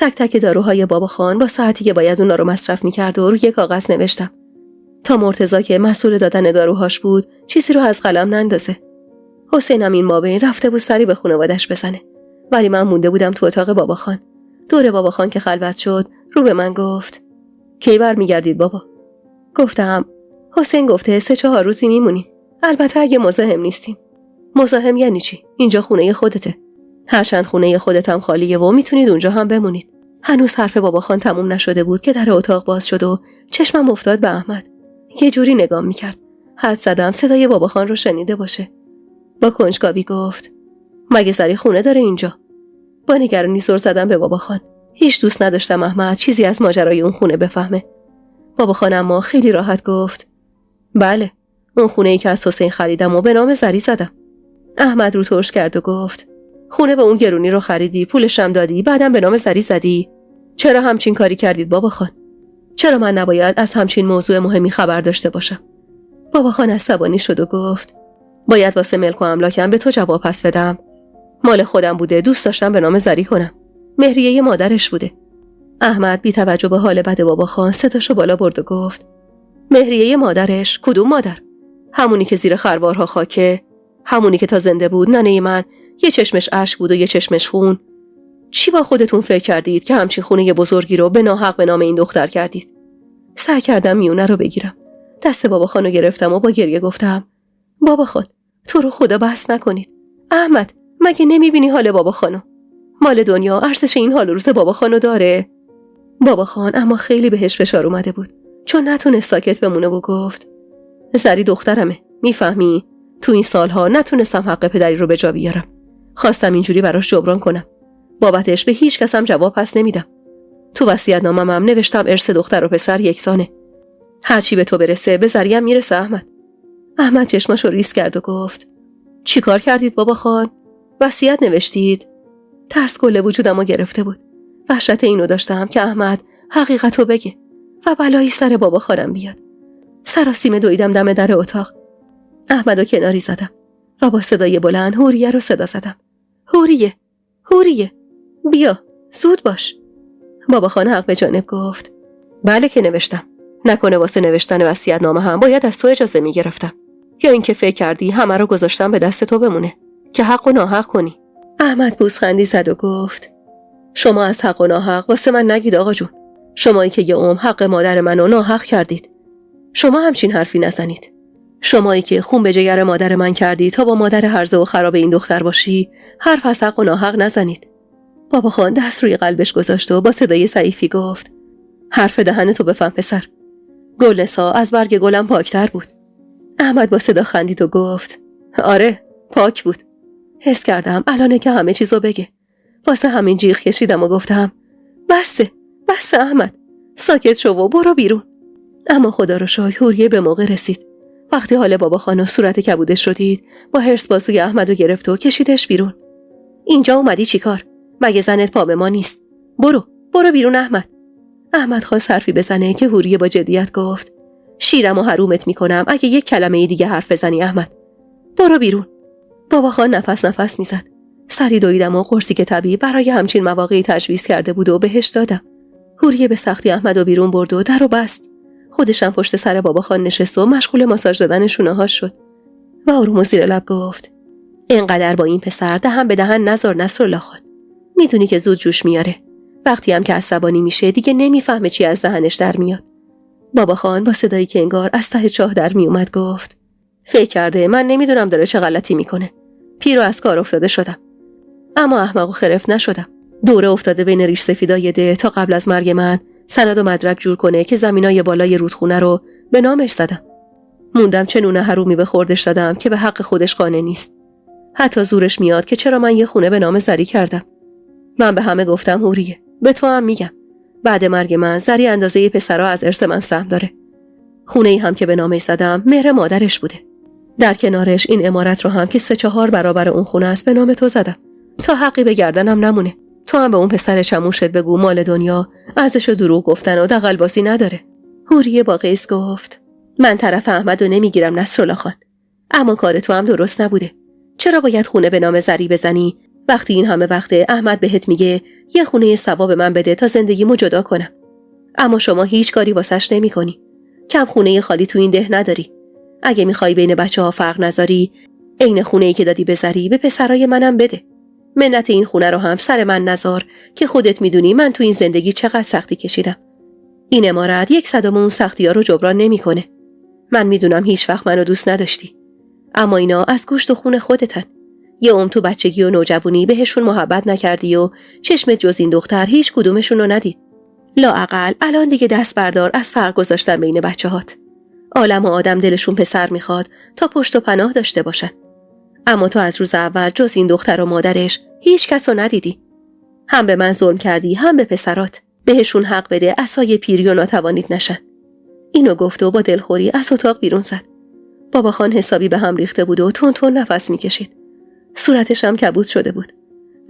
تک تک داروهای بابا خان با ساعتی که باید اونا رو مصرف می‌کرد و روی کاغذ نوشتم تا مرتضی که مسئول دادن داروهاش بود چیزی رو از قلم نندازه. حسینم این مابین رفته بود سری به خانواده‌اش بزنه، ولی من مونده بودم تو اتاق بابا خان. دور بابا خان که خلوت شد رو به من گفت کی برمیگردید بابا؟ گفتم حسین گفته 3-4 روزی میمونیم، البته اگه مزاحم نیستیم. مزاحم یعنی چی؟ اینجا خونه خودته، هرچند خونه خودتم خالیه و میتونید اونجا هم بمونید. هنوز حرف بابا خان تموم نشده بود که در اتاق باز شد و چشمم افتاد به احمد. یه جوری نگام میکرد حد زدم صدای بابا خان رو شنیده باشه. با کنجکاوی گفت مگه سری خونه داره اینجا؟ با نگرانی سر زدم به بابا خان. هیچ دوست نداشتم احمد چیزی از ماجرای اون خونه بفهمه. بابا خان اما خیلی راحت گفت بله، اون خونه‌ای که از حسین خریدم و به نام زری زدم. احمد رو ترش کرد و گفت خونه به اون گرونی رو خریدی، پولش هم دادی، بعدم به نام زری زدی؟ چرا همچین کاری کردید بابا خان؟ چرا من نباید از همچین موضوع مهمی خبر داشته باشم؟ بابا خان عصبانی شد و گفت باید واسه ملک و املاکم به تو جواب پس بدم. مال خودم بوده، دوست داشتم به نام زری کنم. مهریه مادرش بوده. احمد بی توجه به حال بد بابا خان صداشو بالا برد و گفت مهریه مادرش؟ کدوم مادر؟ همونی که زیر خروارها خاکه؟ همونی که تا زنده بود ننه من یه چشمش اشک بود و یه چشمش خون؟ چی با خودتون فکر کردید که همچین خونه بزرگی رو به ناحق به نام این دختر کردید؟ سعی کردم میونه رو بگیرم. دست بابا خانو گرفتم و با گریه گفتم بابا خان تو رو خدا بحث نکنید. احمد مگه نمیبینی حال بابا خانو؟ مال دنیا ارزش این حال و روز بابا خانو داره؟ بابا خان اما خیلی بهش فشار اومده بود چون نتونست ساکت بمونه و گفت زری دخترمه، میفهمی؟ تو این سالها نتونستم حق پدری رو به جا بیارم. خواستم اینجوری براش جبران کنم. بابتش به هیچ کسم جواب پس نمیدم. تو وصیت‌نامه‌م هم نوشتم ارث دختر و پسر یکسانه. هر چی به تو برسه به زریم میرسه احمد. احمد چشماشو ریز کرد و گفت چی کار کردید بابا خان؟ وصیت نوشتید؟ ترس کل وجودمو گرفته بود. وحشت اینو داشتم که احمد حقیقتو بگه و بلایی سر بابا خانم بیاد. سراسیمه دویدم دم در اتاق. احمدو کناری زدم و با صدای بلند هوریه رو صدا زدم. هوریه، هوریه، بیا، زود باش. بابا خان حق به جانب گفت بله که نوشتم. نکنه واسه نوشتن وصیت‌نامه هم باید از تو اجازه میگرفتم، یا اینکه فکر کردی همه رو گذاشتم به دست تو بمونه که حق و ناحق کنی؟ احمد پوزخندی زد و گفت شما از حق و ناحق واسه من نگید آقا جون. شمایی که یه عمر حق مادر منو ناحق کردید. شما همچین حرفی نزنید. شمایی که خون به جگر مادر من کردی تا با مادر هرزه و خراب این دختر باشی، حرف از حق و ناحق نزنید. بابا خان دست روی قلبش گذاشت و با صدای ضعیفی گفت حرف دهن تو بفهم پسر. گلنسا از برگ گلم پاکتر بود. احمد با صدا خندید و گفت آره پاک بود. حس کردم الانه که همه چیزو بگه. واسه همین جیغ کشیدم و گفتم بسه احمد، ساکت شو و برو بیرون. اما خدا رو شکر هوریه به موقع رسید. وقتی حال بابا خانو صورت کبودش رو دید با حرص بازوی احمدو گرفت و کشیدش بیرون. اینجا اومدی چیکار؟ مگه زنت پا به ما نیست؟ برو بیرون احمد. احمد خواست حرفی بزنه که هوریه با جدیت گفت شیرم و حرومت میکنم اگه یک کلمه دیگه حرف بزنی احمد. برو بیرون. بابا خان نفس میزد. سری دویدم و قرصی که طبیب برای همچین مواقعی تجویز کرده بود و بهش دادم. هوریه به سختی احمدو بیرون برد و درو بست. خودشم پشت سر بابا خان نشست و مشغول ماساژ دادن شونه‌هاش شد و آروم و زیر لب گفت اینقدر با این پسر دهن به دهن نذار نصرالله خان. میدونی که زود جوش میاره. وقتی هم که عصبانی میشه دیگه نمیفهمه چی از دهنش در میاد. بابا خان با صدایی که انگار از ته چاه در میومد گفت فکر کرده من نمیدونم داره چه غلطی میکنه. پیرو از کار افتاده شدم. اما احمق و خرف نشدم. دوره افتاده بین ریش سفیدای ده تا قبل از مرگ من سند و مدرک جور کنه که زمینای بالای رودخونه رو به نامش زدم. موندم چه نونه حرومی به خوردش دادم که به حق خودش قانع نیست. حتی زورش میاد که چرا من یه خونه به نام زری کردم. من به همه گفتم هوریه، به تو هم میگم. بعد مرگ من زری اندازه پسرا از ارث من سهم داره. خونه‌ای هم که به نامش زدم مهر مادرش بوده. در کنارش این عمارت رو هم که 3-4 برابر اون خونه است به نام تو زدم تا حقی به گردنم نمونه. تو هم به اون پسر چموشت بگو مال دنیا ارزش دروغ گفتن و دغل‌بازی نداره. هوریه با قیس گفت من طرف احمدو نمیگیرم نصرالله خان، اما کار تو هم درست نبوده. چرا باید خونه به نام زری بزنی وقتی این همه وقته احمد بهت میگه یه خونه ثواب من بده تا زندگیمو جدا کنم، اما شما هیچ کاری واسش نمی‌کنی. کم خونه خالی تو این ده نداری. اگه میخوای بین بچه‌ها فرق نذاری، عین خونه‌ای که دادی بذاری به پسرای منم بده. منت این خونه رو هم سر من نذار که خودت میدونی من تو این زندگی چقدر سختی کشیدم. این عمارت 1/100 اون سختی‌ها رو جبران نمی‌کنه. من میدونم هیچ وقت منو دوست نداشتی، اما اینا از گوشت و خون خودتن. یه عمر تو بچگی و نوجوانی بهشون محبت نکردی و چشمت جز این دختر هیچ کدومشون رو ندید. لااقل الان دیگه دست بردار از فرق گذاشتن بین بچه‌هات. عالم و آدم دلشون پسر میخواد تا پشت و پناه داشته باشن. اما تو از روز اول جز این دختر و مادرش هیچ کس رو ندیدی. هم به من ظلم کردی هم به پسرات. بهشون حق بده عصای پیری و ناتوانیت نشن. اینو گفت و با دلخوری از اتاق بیرون زد. بابا خان حسابی به هم ریخته بود و تون تون نفس میکشید. صورتش هم کبود شده بود.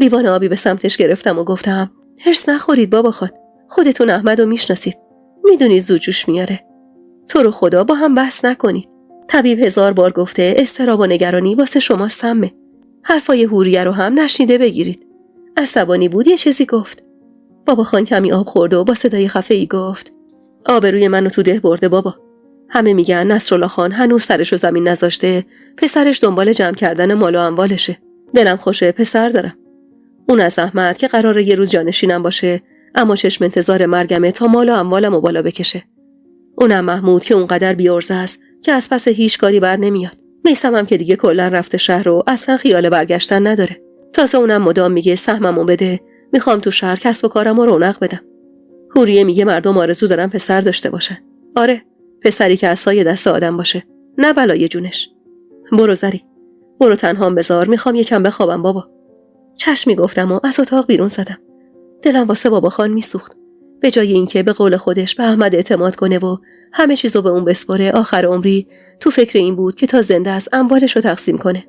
لیوان آبی به سمتش گرفتم و گفتم هرس نخورید بابا خان. خودتون احمدو میشناسید. میدونید زود جوش میاره. تو رو خدا با هم بحث نکنید. طبیب 1000 بار گفته اضطراب و نگرانی واسه شما سمه. حرفای حوریه رو هم نشنیده بگیرید. عصبانی بود یه چیزی گفت. بابا خان کمی آب خورد و با صدای خفه‌ای گفت آبروی منو تو ده برده بابا. همه میگن نصرالله خان هنوز سرشو زمین نذاشته، پسرش دنبال جمع کردن مال و اموالشه. دلم خوشه پسر دارم. اون از احمد که قراره یه روز جانشینم باشه، اما چشم انتظار مرگمه تا مال و اموالمو بالا بکشه. اونم محمود که اونقدر بی‌عرضه است که از پس هیچ کاری بر نمیاد. میثم هم که دیگه کلا رفته شهر و اصلا خیال برگشتن نداره. تازه اونم مدام میگه سهممو بده، میخوام تو شهر کسب و کارمو رونق بدم. حوریه میگه مردم آرزو دارن پسر داشته باشن. آره، پسری که عصای دست آدم باشه، نه بلای جونش. برو زری، برو تنهام بذار، میخوام یکم بخوابم بابا. چشمی گفتم و از اتاق بیرون زدم. دلم واسه بابا خان میسوخت. به جای اینکه به قول خودش به احمد اعتماد کنه و همه چیزو به اون بسپره، آخر عمری تو فکر این بود که تا زنده است اموالش رو تقسیم کنه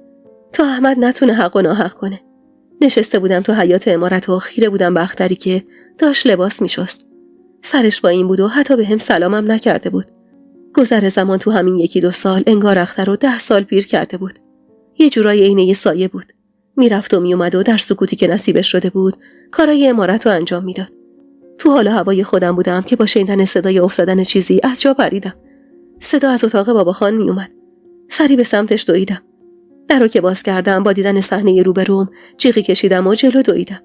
تا احمد نتونه حق و ناحق کنه. نشسته بودم تو حیاط عمارت و خیره بودم به اختری که داشت لباس میشست. سرش با این بود و حتی به هم سلامم نکرده بود. گذر زمان تو همین 1-2 سال انگار اختر رو 10 سال پیر کرده بود. یه جورای عینه یه سایه بود. میرفت و میومد و در سکوتی که نصیبش شده بود کارای عمارت رو انجام میداد. تو حال هوای خودم بودم که با شنیدن صدای افتادن چیزی از جا پریدم. صدا از اتاق بابا خان میومد. سری به سمتش دویدم. در رو که باز کردم با دیدن صحنه روبروم جیغی کشیدم و جلو دویدم.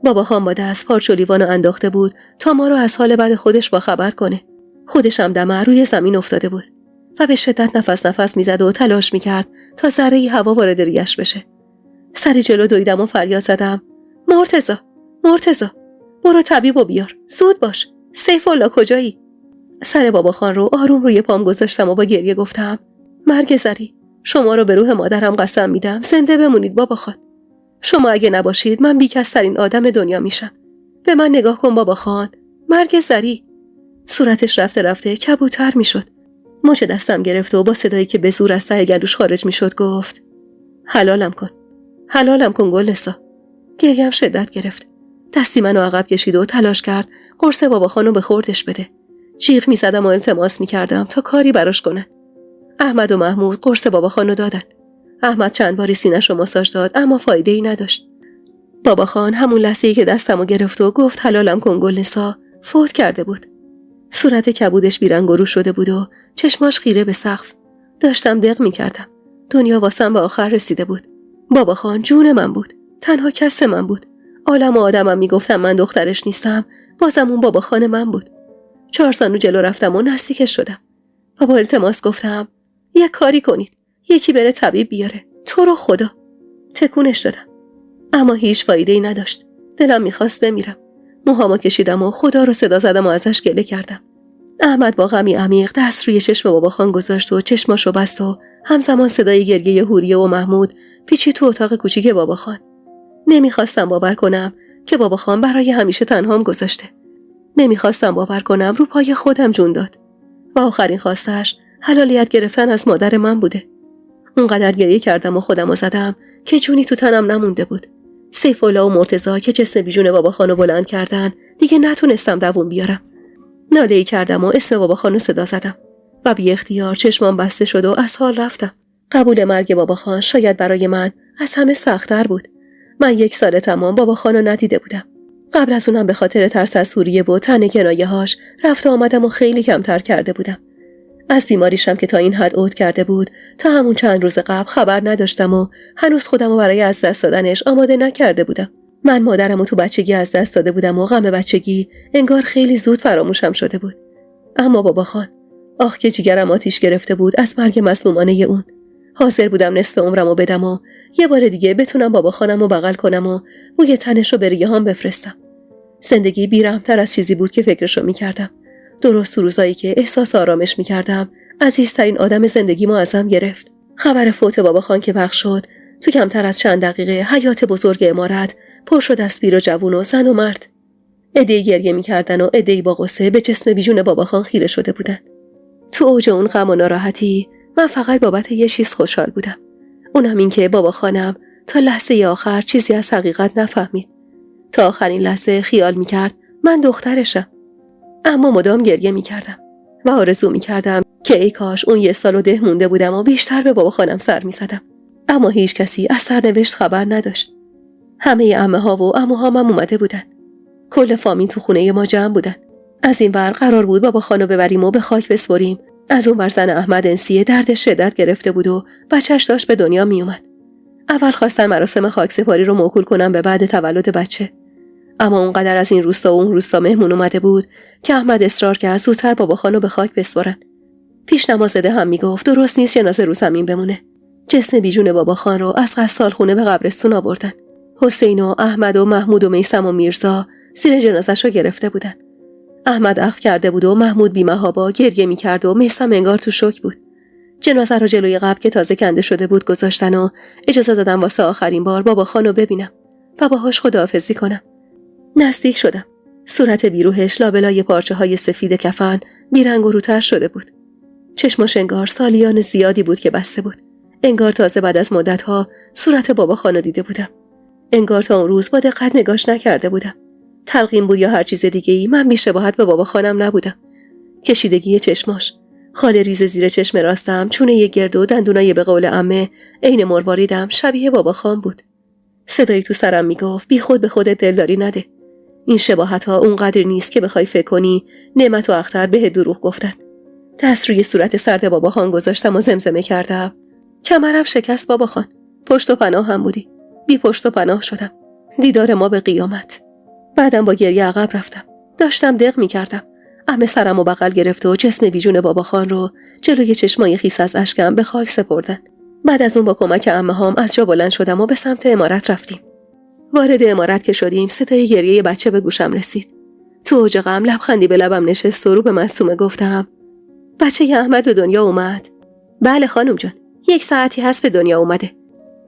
بابا خان با دست پارچ و لیوانو انداخته بود تا ما رو از حال بد خودش با خبر کنه. خودش هم دم روی زمین افتاده بود و به شدت نفس میزد و تلاش میکرد تا ذره‌ای هوا وارد ریش بشه. سری جلو دویدم و فریاد زدم مرتضی برو طبیبو بیار، زود باش. سیف الله کجایی؟ سر بابا خان رو آروم روی پام گذاشتم و با گریه گفتم مرگ زری، شما رو به روح مادرم قسم میدم زنده بمونید بابا خان. شما اگه نباشید من بیکس‌ترین آدم دنیا میشم. به من نگاه کن بابا خان. مرگ زری. صورتش رفته کبوتر میشد. مچ دستم گرفت و با صدایی که به زور از ته گلوش خارج میشد گفت حلالم کن گلنسا. گریم شدت گرفت. دستی منو عقب کشید و تلاش کرد قرص بابا خانو به خوردش بده. جیغ میزدم و التماس میکردم تا کاری براش کنن. احمد و محمود قرص بابا خانو دادن. احمد چند باری سینه‌شو ماساژ داد اما فایده‌ای نداشت. بابا خان همون لحظه‌ای که دستمو گرفت و گفت حلالم کن گلنسا فوت کرده بود. صورت کبودش بیرنگ و رو شده بود و چشماش خیره به سقف. داشتم دق میکردم. دنیا واسم به آخر رسیده بود. بابا خان جون من بود. تنها کس من بود. عالم و آدمم میگفتم من دخترش نیستم. بازم اون بابا خان من بود. 4 سانو جلو رفتم و نزدیکش شدم. بابا التماس گفتم یک کاری کنید. یکی بره طبیب بیاره. تو رو خدا. تکونش دادم. اما هیچ فایده‌ای نداشت. دلم میخواست بمیرم. موهامو کشیدم و خدا رو صدا زدم و ازش گله کردم. احمد با غمی عمیق دست روی چشم بابا خان گذاشت و چشماشو بست و همزمان صدای گریه حوریه و محمود پیچید تو اتاق کوچیک بابا خان. نمیخواستم باور کنم که بابا خان برای همیشه تنهام گذاشته. نمیخواستم باور کنم رو پای خودم جون داد. و آخرین خواستش حلالیت گرفتن از مادر من بوده. اونقدر گریه کردم و خودمو زدم که جونی تو تنم نمونده بود. سیف الله و مرتضی که جسم بیجون بابا خانو بلند کردن دیگه نتونستم دووم بیارم. ناله‌ای کردم و اسم بابا خانو صدا زدم و بی اختیار چشمام بسته شد و از حال رفتم. قبول مرگ بابا خان شاید برای من از همه سخت‌تر بود، من 1 سال تمام بابا خانو ندیده بودم. قبل از اونم به خاطر ترس از سوریه و طعنه کنایه‌هاش رفت آمدم و خیلی کمتر کرده بودم. از بیماریشم که تا این حد عود کرده بود تا همون چند روز قبل خبر نداشتم و هنوز خودمو برای از دست دادنش آماده نکرده بودم. من مادرمو تو بچگی از دست داده بودم و غم بچگی انگار خیلی زود فراموشم شده بود. اما بابا خان، آخ که جیگرم آتیش گرفته بود از مرگ مظلومانه اون. حاضر بودم نصف عمرمو بدم و یه بار دیگه بتونم بابا خانمو بغل کنم و بوی تنشو به ریه‌هام بفرستم. زندگی بی‌رحم‌تر از چیزی بود که فکرشو می‌کردم. درست تو روزایی که احساس آرامش می‌کردم، عزیزترین آدم زندگیمو ازم گرفت. خبر فوت بابا خان که پخش شد، تو کمتر از چند دقیقه حیاط بزرگ عمارت پر شد از پیر و جوون و زن و مرد. عده‌ای گریه می‌کردن و عده‌ای با غصه به جسم بیجون بابا خان خیره شده بودن. تو اوج اون غم و ناراحتی من فقط بابت یه چیز خوشحال بودم. اونم این که بابا خانم تا لحظه آخر چیزی از حقیقت نفهمید. تا آخرین لحظه خیال می‌کرد من دخترشم. اما مدام گریه می‌کردم و آرزو می‌کردم که ای کاش اون 1 سال و 10 مونده بودم و بیشتر به بابا خانم سر می‌زدم. اما هیچ کسی از سرنوشت خبر نداشت. همه عمه‌ها و عموهام هم اومده بودن. کل فامیل تو خونه ما جمع بودن. از این ور قرار بود بابا خانو ببریم و به خاک بسپریم. از اون ور زن احمد انسیه درد شدت گرفته بود و بچه‌ش داشت به دنیا می اومد. اول خواستن مراسم خاکسپاری رو موکول کنن به بعد تولد بچه. اما اونقدر از این روستا و اون روستا مهمون اومده بود که احمد اصرار کرد زودتر بابا خانو به خاک بسپرن. پیش نمازده هم میگفت درست نیست جنازه رو زمین بمونه. جسم بیجون بابا خان رو از قصال خونه به قبرستون آوردن. حسین و احمد و محمود و میثم و میرزا زیر جنازه‌شو گرفته بودن. احمد عفو کرده بود و محمود بی‌محابا گریه می‌کرد و میثم انگار تو شوک بود. جنازه رو جلوی قبر که تازه کنده شده بود گذاشتن و اجازه دادن واسه آخرین بار بابا خانو ببینم و باهاش خداحافظی کنم. نزدیک شدم. صورت بیروحش لابلای پارچه‌های سفید کفن بیرنگ و روتر شده بود. چشمش انگار سالیان زیادی بود که بسته بود. انگار تازه بعد از مدت‌ها صورت بابا خانو دیده بودم. انگار تا اون روز با دقت نگاش نکرده بودم. تلقین بود یا هر چیز دیگه‌ای، من بی‌شباهت به بابا خانم نبودم. کشیدگی چشماش، خال ریز زیر چشم راستم، چونه گرد و دندونای به قول عمه عین مرواریدم شبیه بابا خان بود. صدایی تو سرم میگفت بی خود به خودت دلداری نده. این شباهت‌ها اونقدر نیست که بخوای فکر کنی نعمت و اختر به دروغ گفتن. دست روی صورت سرد بابا خان گذاشتم و زمزمه کردم. کمرم شکست بابا خان. پشت و پناه هم بودی. بی پشت و پناه شدم. دیدار ما به قیامت. بعدم با گریه عقب رفتم. داشتم دق می‌کردم. عمه سرمو بغل گرفت و جسم بیجون بابا خان رو جلوی چشمای خیس از اشکم به خاک سپردن. بعد از اون با کمک عمه‌هام از جا بلند شدم و به سمت عمارت رفتیم. وارد عمارت که شدیم صدای گریه بچه به گوشم رسید. تو اوج غم لبخندی به لبم نشست و رو به معصومه گفتم بچه احمد به دنیا اومد. بله خانم جان، 1 ساعتی هست به دنیا اومده.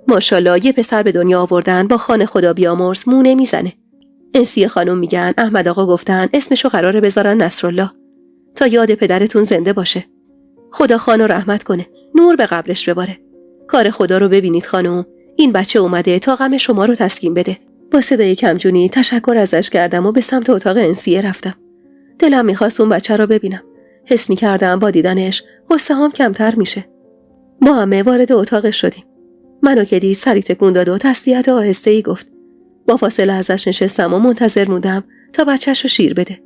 ماشاءالله یه پسر به دنیا آوردن با خان خدا بیامرز مو نمیزنه. انسی خانم میگن احمد آقا گفتن اسمشو قراره بذارن نصرالله تا یاد پدرتون زنده باشه. خدا خانو رحمت کنه، نور به قبرش بباره. کار خدا رو ببینید خانم، این بچه اومده تا غم شما رو تسکین بده. با صدای کمجونی تشکر ازش کردم و به سمت اتاق انسیه رفتم. دلم میخواست اون بچه رو ببینم. حس میکردم با دیدنش غصه هام کمتر میشه. با همه وارد اتاقش شدیم. منو که دید سری تکون داد و تسلیت آهسته‌ای گفت. با فاصله ازش نشستم و منتظر موندم تا بچه‌شو شیر بده.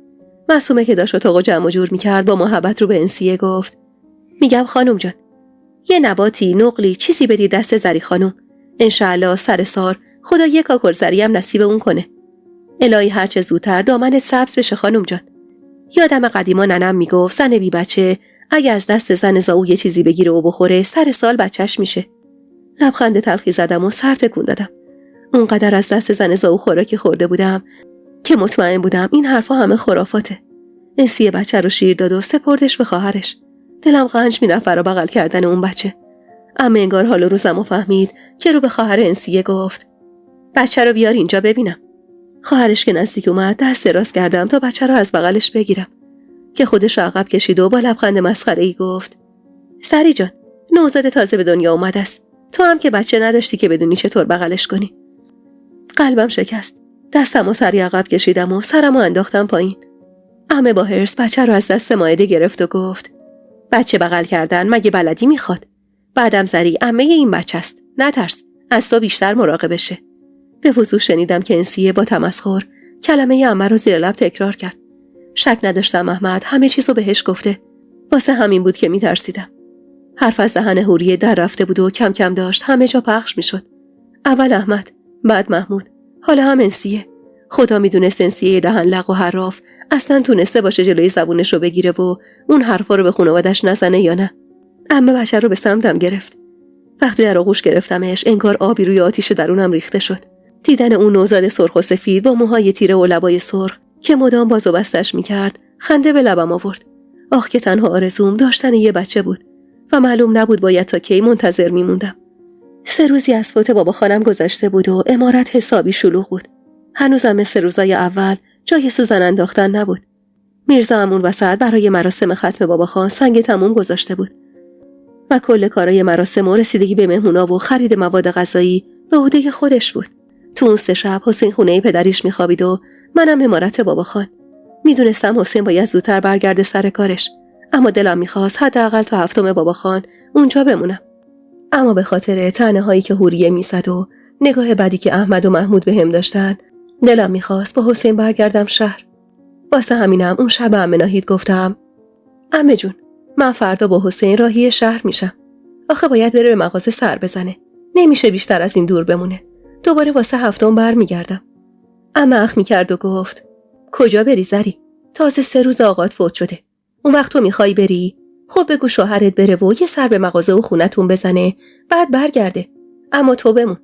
معصومه که داشت اتاقو جمع جور میکرد با محبت رو به انسیه گفت میگم خانم جان یه نباتی نقلی چیزی بدید دست زری خانم. انشالله سر سار خدا یک کاکل زری هم نصیب اون کنه. الهی هرچه زودتر دامنت سبز بشه خانم جان. یادم قدیما ننم میگفت زن بی بچه اگه از دست زن زاو یه چیزی بگیره و بخوره سر سال بچهش میشه. لبخند تلخی زدم و سر تکون دادم. اونقدر از دست زن زاو خوراکی خورده بودم که مطمئن بودم این حرفا همه خرافاته. انسیه بچه رو شیر داد و سپردش به خواهرش. دلم قنج میرفت برا بغل کردن اون بچه. اما انگار حال و روزمو فهمید که رو به خواهر انسیه گفت بچه رو بیار اینجا ببینم. خواهرش که نزدیک اومد دست دراز کردم تا بچه رو از بغلش بگیرم که خودش عقب کشید و با لبخند مسخره‌ای گفت سری جان نوزاد تازه به دنیا اومده است. تو هم که بچه نداشتی که بدونی چطور بغلش کنی. قلبم شکست. دستمو سری عقب کشیدم و سرمو انداختم پایین. عمه با حرص بچه رو از دست مائده گرفت و گفت بچه بغل کردن مگه بلدی میخواد؟ بعدم زری عمه این بچه است. نترس، از تو بیشتر مراقبشه. به وضوح شنیدم که انسیه با تمسخر کلمه عمه رو زیر لب تکرار کرد. شک نداشتم احمد همه چیزو بهش گفته. واسه همین بود که میترسیدم. حرف از دهن حوریه در رفته بود و کم کم داشت همه جا پخش میشد. اول احمد، بعد محمود، حالا هم انسیه. خدا میدونست انسیه دهن لق و حراف اصلا تونسته باشه جلوی زبونش رو بگیره و اون حرفا رو به خانواده‌اش نزنه یا نه. عمه بشر رو به سمتم گرفت. وقتی در آغوش گرفتمش انگار آبی روی آتیش درونم ریخته شد. دیدن اون نوزاد سرخ و سفید با موهای تیره و لبای سرخ که مدام باز و بستش میکرد خنده به لبم آورد. آخ که تنها آرزوم داشتن یه بچه بود و معلوم نبود باید تا کی منتظر میموندم. 3 روزی از فوت بابا خانم گذشته بود و عمارت حسابی شلوغ بود. هنوزم مثل روزای اول جای سوزن انداختن نبود. میرزا همون وسط برای مراسم ختم بابا خان سنگ تموم گذاشته بود و کل کارای مراسم و رسیدگی به مهمونا و خرید مواد غذایی به عهده خودش بود. تو اون 3 شب حسین خونه پدریش میخوابید و منم عمارت بابا خان. میدونستم حسین باید زودتر برگرده سر کارش، اما دلم میخواست حداقل تا 7 بابا خان اونجا بمونم. اما به خاطر طعنه هایی که حوریه میزد و نگاه بدی که احمد و محمود بهم داشتن دلم میخواست با حسین برگردم شهر. واسه همینم اون شب عمه ناهید گفتم عمه جون من فردا با حسین راهی شهر میشم. آخه باید بره به مغازه سر بزنه. نمیشه بیشتر از این دور بمونه. دوباره واسه 7 برمیگردم. عمه اخ میکرد و گفت کجا بری زری؟ تازه 3 روز آقات فوت شده. اون وقت تو میخوای بری؟ خب بگو شوهرت بره و یه سر به مغازه و خونتون بزنه بعد برگرده. اما تو بمون.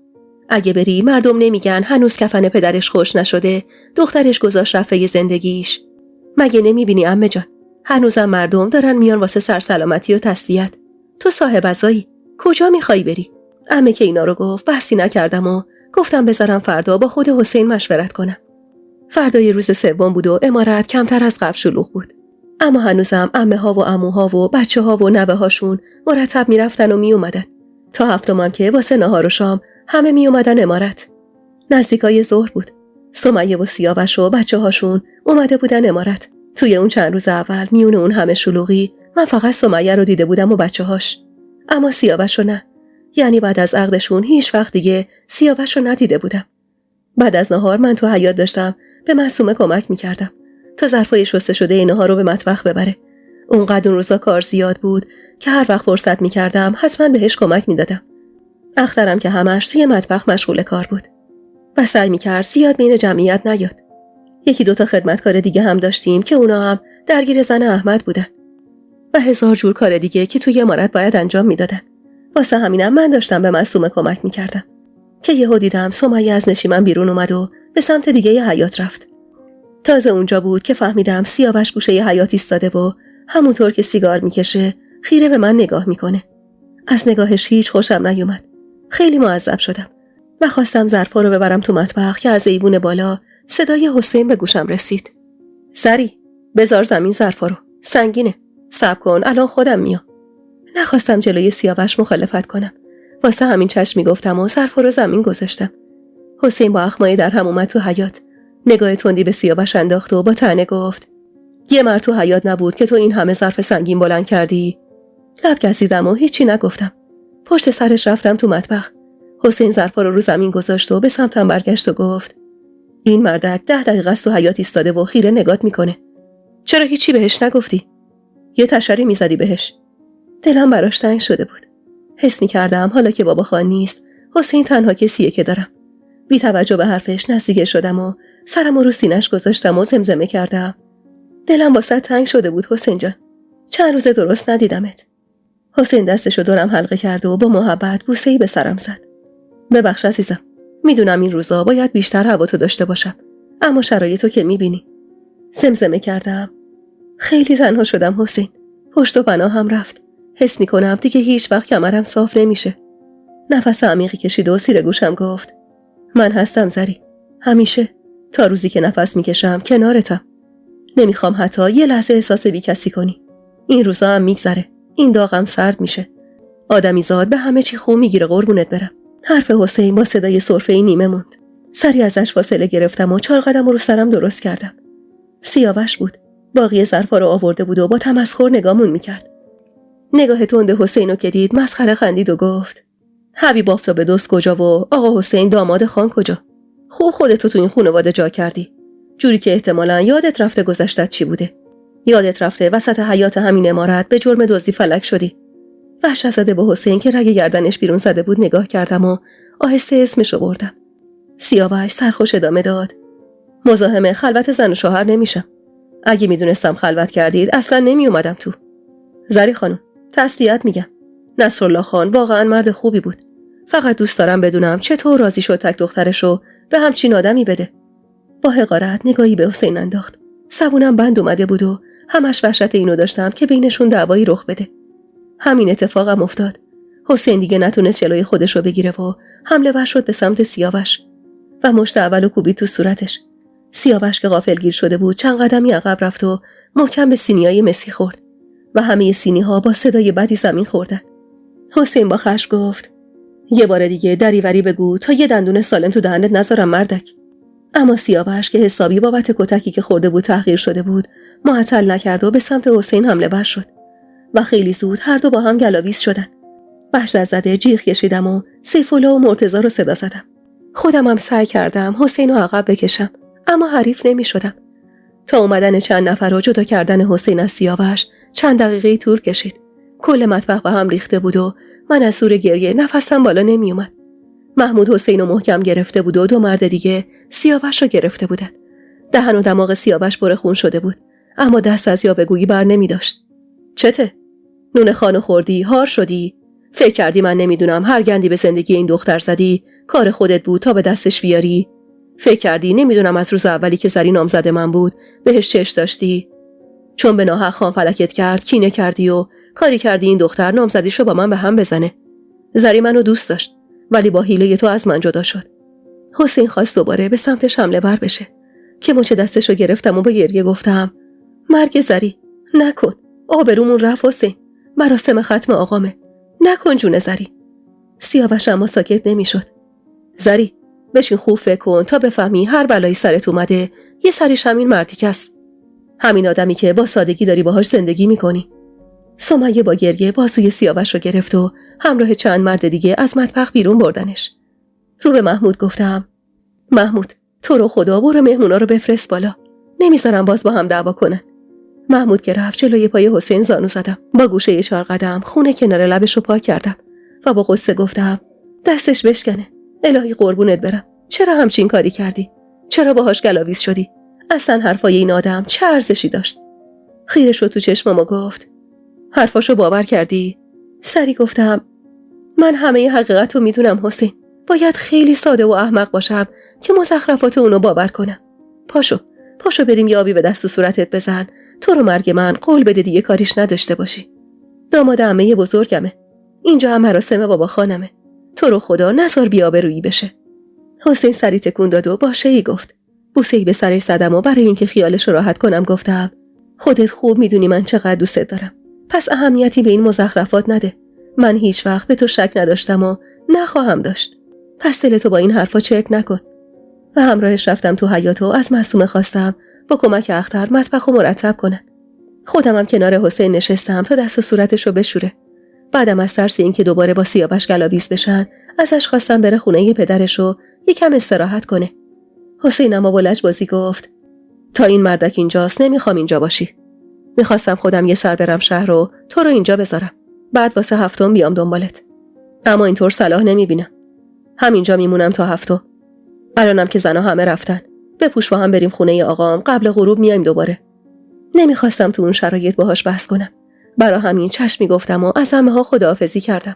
اگه بری مردم نمیگن هنوز کفن پدرش خوش نشده، دخترش گذاشت رفته زندگیش. مگه نمیبینی عمه جان؟ هنوزم مردم دارن میان واسه سرسلامتی و تسلیت. تو صاحب عزایی کجا میخوای بری؟ عمه که اینا رو گفت بحثی نکردم و گفتم بذارم فردا با خود حسین مشورت کنم. فردای روز 3 بود و عمارت کمتر از قبل شلوغ بود. اما هنوزم عمه ها و عموها و بچه ها و نوه هاشون مرتب میرفتن و میومدن. تا 7 که واسه نهار و شام همه میومدن عمارت. نزدیکای ظهر بود. سمیه و سیاوش و بچه هاشون اومده بودن عمارت. توی اون چند روز اول میون اون همه شلوغی من فقط سمیه رو دیده بودم و بچه هاش. اما سیاوش رو نه. یعنی بعد از عقدشون هیچ وقت دیگه سیاوش رو ندیده بودم. بعد از نهار من تو حیاط داشتم به معصومه کمک میکردم تا ظرفای شسته شده اینها رو به مطبخ ببره. اونقدر اون روزا کار زیاد بود که هر وقت فرصت میکردم حتما بهش کمک میدادم. اخترم که همش توی مطبخ مشغول کار بود و سعی میکرد زیاد بین جمعیت نیاد. 1-2 خدمتکار دیگه هم داشتیم که اونا هم درگیر زن احمد بودن و 1000 جور کار دیگه که توی عمارت باید انجام میدادن. واسه همینم من داشتم به معصومه کمک میکردم که یهو دیدم سمیه از نشیمن بیرون اومد و به سمت دیگه ی حیاط رفت. تازه اونجا بود که فهمیدم سیاوش گوشه ی حیاط ایستاده و همونطور که سیگار میکشه خیره به من نگاه میکنه. از نگاهش هیچ خوشم نیومد. خیلی معذب شدم و خواستم ظرفا رو ببرم تو مطبخ که از ایوون بالا صدای حسین به گوشم رسید. سری بذار زمین ظرفا رو، سنگینه. صبر کن الان خودم میام. نخواستم جلوی سیاوش مخالفت کنم. واسه همین چشم میگفتم و ظرفا رو زمین گذاشتم. حسین با اخمای در هم اومد تو حیاط. نگاه تندی به سیاوش انداخت و با طعنه گفت یه مرد تو حیاط نبود که تو این همه ظرف سنگین بلند کردی؟ لب کشیدم و هیچی نگفتم. پشت سرش رفتم تو مطبخ. حسین ظرفا رو زمین گذاشت و به سمتم برگشت و گفت این مردک 10 دقیقه است تو حیاط ایستاده و خیره نگات میکنه. چرا هیچی بهش نگفتی؟ یه تشری میزدی بهش. دلم براش تنگ شده بود. حس میکردم حالا که بابا خان نیست حسین تنها کسیه که دارم. بی توجه به حرفش نزدیک شدم و سرم رو سینش گذاشتم و زمزمه کردم دلم واسه تنگ شده بود حسین جان. چند روز درست ندیدمت. حسین دستشو دورم حلقه کرد و با محبت بوسه‌ای به سرم زد. ببخش عزیزم. میدونم این روزا باید بیشتر هوا تو داشته باشم. اما شرایطو که میبینی. زمزمه کردم. خیلی تنها شدم حسین. پشت و پناه هم رفت. حس میکنم دیگه هیچ وقت کمرم صاف نمیشه. نفس عمیقی کشید و زیر گوشم گفت من هستم زری. همیشه تا روزی که نفس میکشم کنارتم. نمیخوام حتی یه لحظه احساس بی کسی کنی. این روزا هم میگذره. این داغم سرد میشه. آدمی زاد به همه چی خو میگیره قربونت برم. حرف حسین با صدای سرفه‌ای نیمه موند. سری ازش فاصله گرفتم و 4 قدم رو سرم درست کردم. سیاوش بود. باقی ظرفا رو آورده بود و با تمسخر نگامون میکرد. نگاه تند حسینو که دید مسخره خندید و گفت حبیب آفتاب دوست کجا و آقا حسین داماد خان کجا؟ خوب خودتو تو این خانواده جا کردی. جوری که احتمالاً یادت رفته گذشتت چی بوده. یادت رفته وسط حیات همین عمارت به جرم دزدی فلک شدی. وحشت زده به حسین که رگ گردنش بیرون زده بود نگاه کردم و آهسته اسمشو بردم. سیاوش سرخوش ادامه داد. مزاحم خلوت زن و شوهر نمیشم. اگه میدونستم خلوت کردید اصلا نمی اومدم تو. زری خانم، تسلیت میگم. نصرالله خان واقعا مرد خوبی بود. فقط دوست دارم بدونم چطور راضی شد تک دخترشو به همچین آدمی بده. با حقارت نگاهی به حسین انداخت. زبونم بند اومده بود و همش وحشت اینو داشتم که بینشون دعوایی رخ بده. همین اتفاقم افتاد. حسین دیگه نتونست جلوی خودشو بگیره و حمله ور شد به سمت سیاوش و مشت اولو کوبید تو صورتش. سیاوش که غافلگیر شده بود چند قدمی عقب رفت و محکم به سینیای مسی خورد و همه سینی‌ها با صدای بدی زمین خوردن. حسین با خشم گفت: یه بار دیگه دریوری بگو تا یه دندون سالم تو دهنت نذارم مردک. اما سیاوش که حسابی بابت کتکی که خورده بود تحقیر شده بود معطل نکرد و به سمت حسین حمله ور شد و خیلی زود هر دو با هم گلاویز شدن. وحشت زده جیغ کشیدم و سیف‌الله و مرتضی رو صدا زدم. خودم هم سعی کردم حسین رو عقب بکشم اما حریف نمی شدم. تا اومدن چند نفر و جدا کردن حسین از سیاوش چند دقیقه طول کشید. کل مطبخ به هم ریخته بود و من از زور گریه نفسم بالا نمی اومد. محمود حسین رو محکم گرفته بود و دو مرد دیگه سیاوش رو گرفته بودن. دهن و دماغ سیاوش پر خون شده بود اما دست از یاوه‌گویی بر نمی داشت. چته؟ نون خانو خوردی؟ هار شدی؟ فکر کردی من نمیدونم هر گندی به زندگی این دختر زدی کار خودت بود تا به دستش بیاری؟ فکر کردی نمیدونم از روز اولی که زری نامزد من بود بهش چش داشتی؟ چون به ناحق خان فلکت کرد کینه کردی و کاری کردی این دختر نامزدیشو با من به هم بزنه. زری منو دوست داشت ولی با حیله تو از من جدا شد. حسین خواست دوباره به سمتش حمله ور بشه که مچ دستشو گرفتم و با گریه گفتم: مرگ زری نکن، آبرومون رفت حسین، مراسم ختم آقامه، نکن جون زری. سیاوش اما ساکت نمیشد. زری بشین خوب فکر کن تا بفهمی هر بلایی سرت اومده یه سریش همین مردیک است، همین آدمی که با سادگی داری باهاش زندگی میکنی. سمیه با گریه بازوی سیاوش رو گرفت و همراه چند مرد دیگه از مطبخ بیرون بردنش. رو به محمود گفتم: محمود تو رو خدا برو مهمونا رو بفرست بالا، نمیذارم باز با هم دعوا کنن. محمود که رفت جلوی پای حسین زانو زدم، با گوشه 4 قدم خون کنار لبش رو پاک کردم و با غصه گفتم: دستش بشکنه، الهی قربونت برم، چرا همچین کاری کردی؟ چرا باهاش گلاویز شدی؟ اصلا حرفای این آدم چه ارزشی داشت؟ خیره شد تو چشمم و گفت: حرفاشو باور کردی؟ سری گفتم: من همه حقیقت رو میدونم حسین، باید خیلی ساده و احمق باشم که مزخرفات اونو باور کنم. پاشو بریم یه آبی به دست و صورتت بزن، تو رو مرگ من قول بده دیگه کاریش نداشته باشی. داماد عمه بزرگمه، اینجا هم مراسم بابا خانمه، تو رو خدا نذار بی‌آبرویی بشه. حسین سری تکون داد و با شی'i گفت. بوسه‌ای به سرش زدم و برای اینکه خیالش رو راحت کنم گفتم: خودت خوب میدونی من چقدر دوستت دارم، پس اهمیتی به این مزخرفات نده. من هیچ وقت به تو شک نداشتم و نخواهم داشت، پس دلتو با این حرفا چرک نکن. و همراهش رفتم تو حیاط و از معصومه خواستم با کمک اختر مطبخو مرتب کنن. خودمم کنار حسین نشستم تا دست و صورتشو بشوره. بعدم از ترس اینکه دوباره با سیاوش گلاویز بشن ازش خواستم بره خونه پدرشو یکم استراحت کنه. حسین اما با لجبازی گفت: تا این مردک اینجاست نمیخوام اینجا باشی. میخواستم خودم یه سر برم شهر و تو رو اینجا بذارم، بعد واسه هفتم بیام دنبالت، اما اینطور صلاح نمیبینم. همینجا میمونم تا هفتم. الانم که زنا همه رفتن، بپوش با هم بریم خونه آقام، قبل غروب میایم دوباره. نمیخواستم تو اون شرایط باهاش بحث کنم، برا همین چشمی گفتم و از عمه‌ها خداحافظی کردم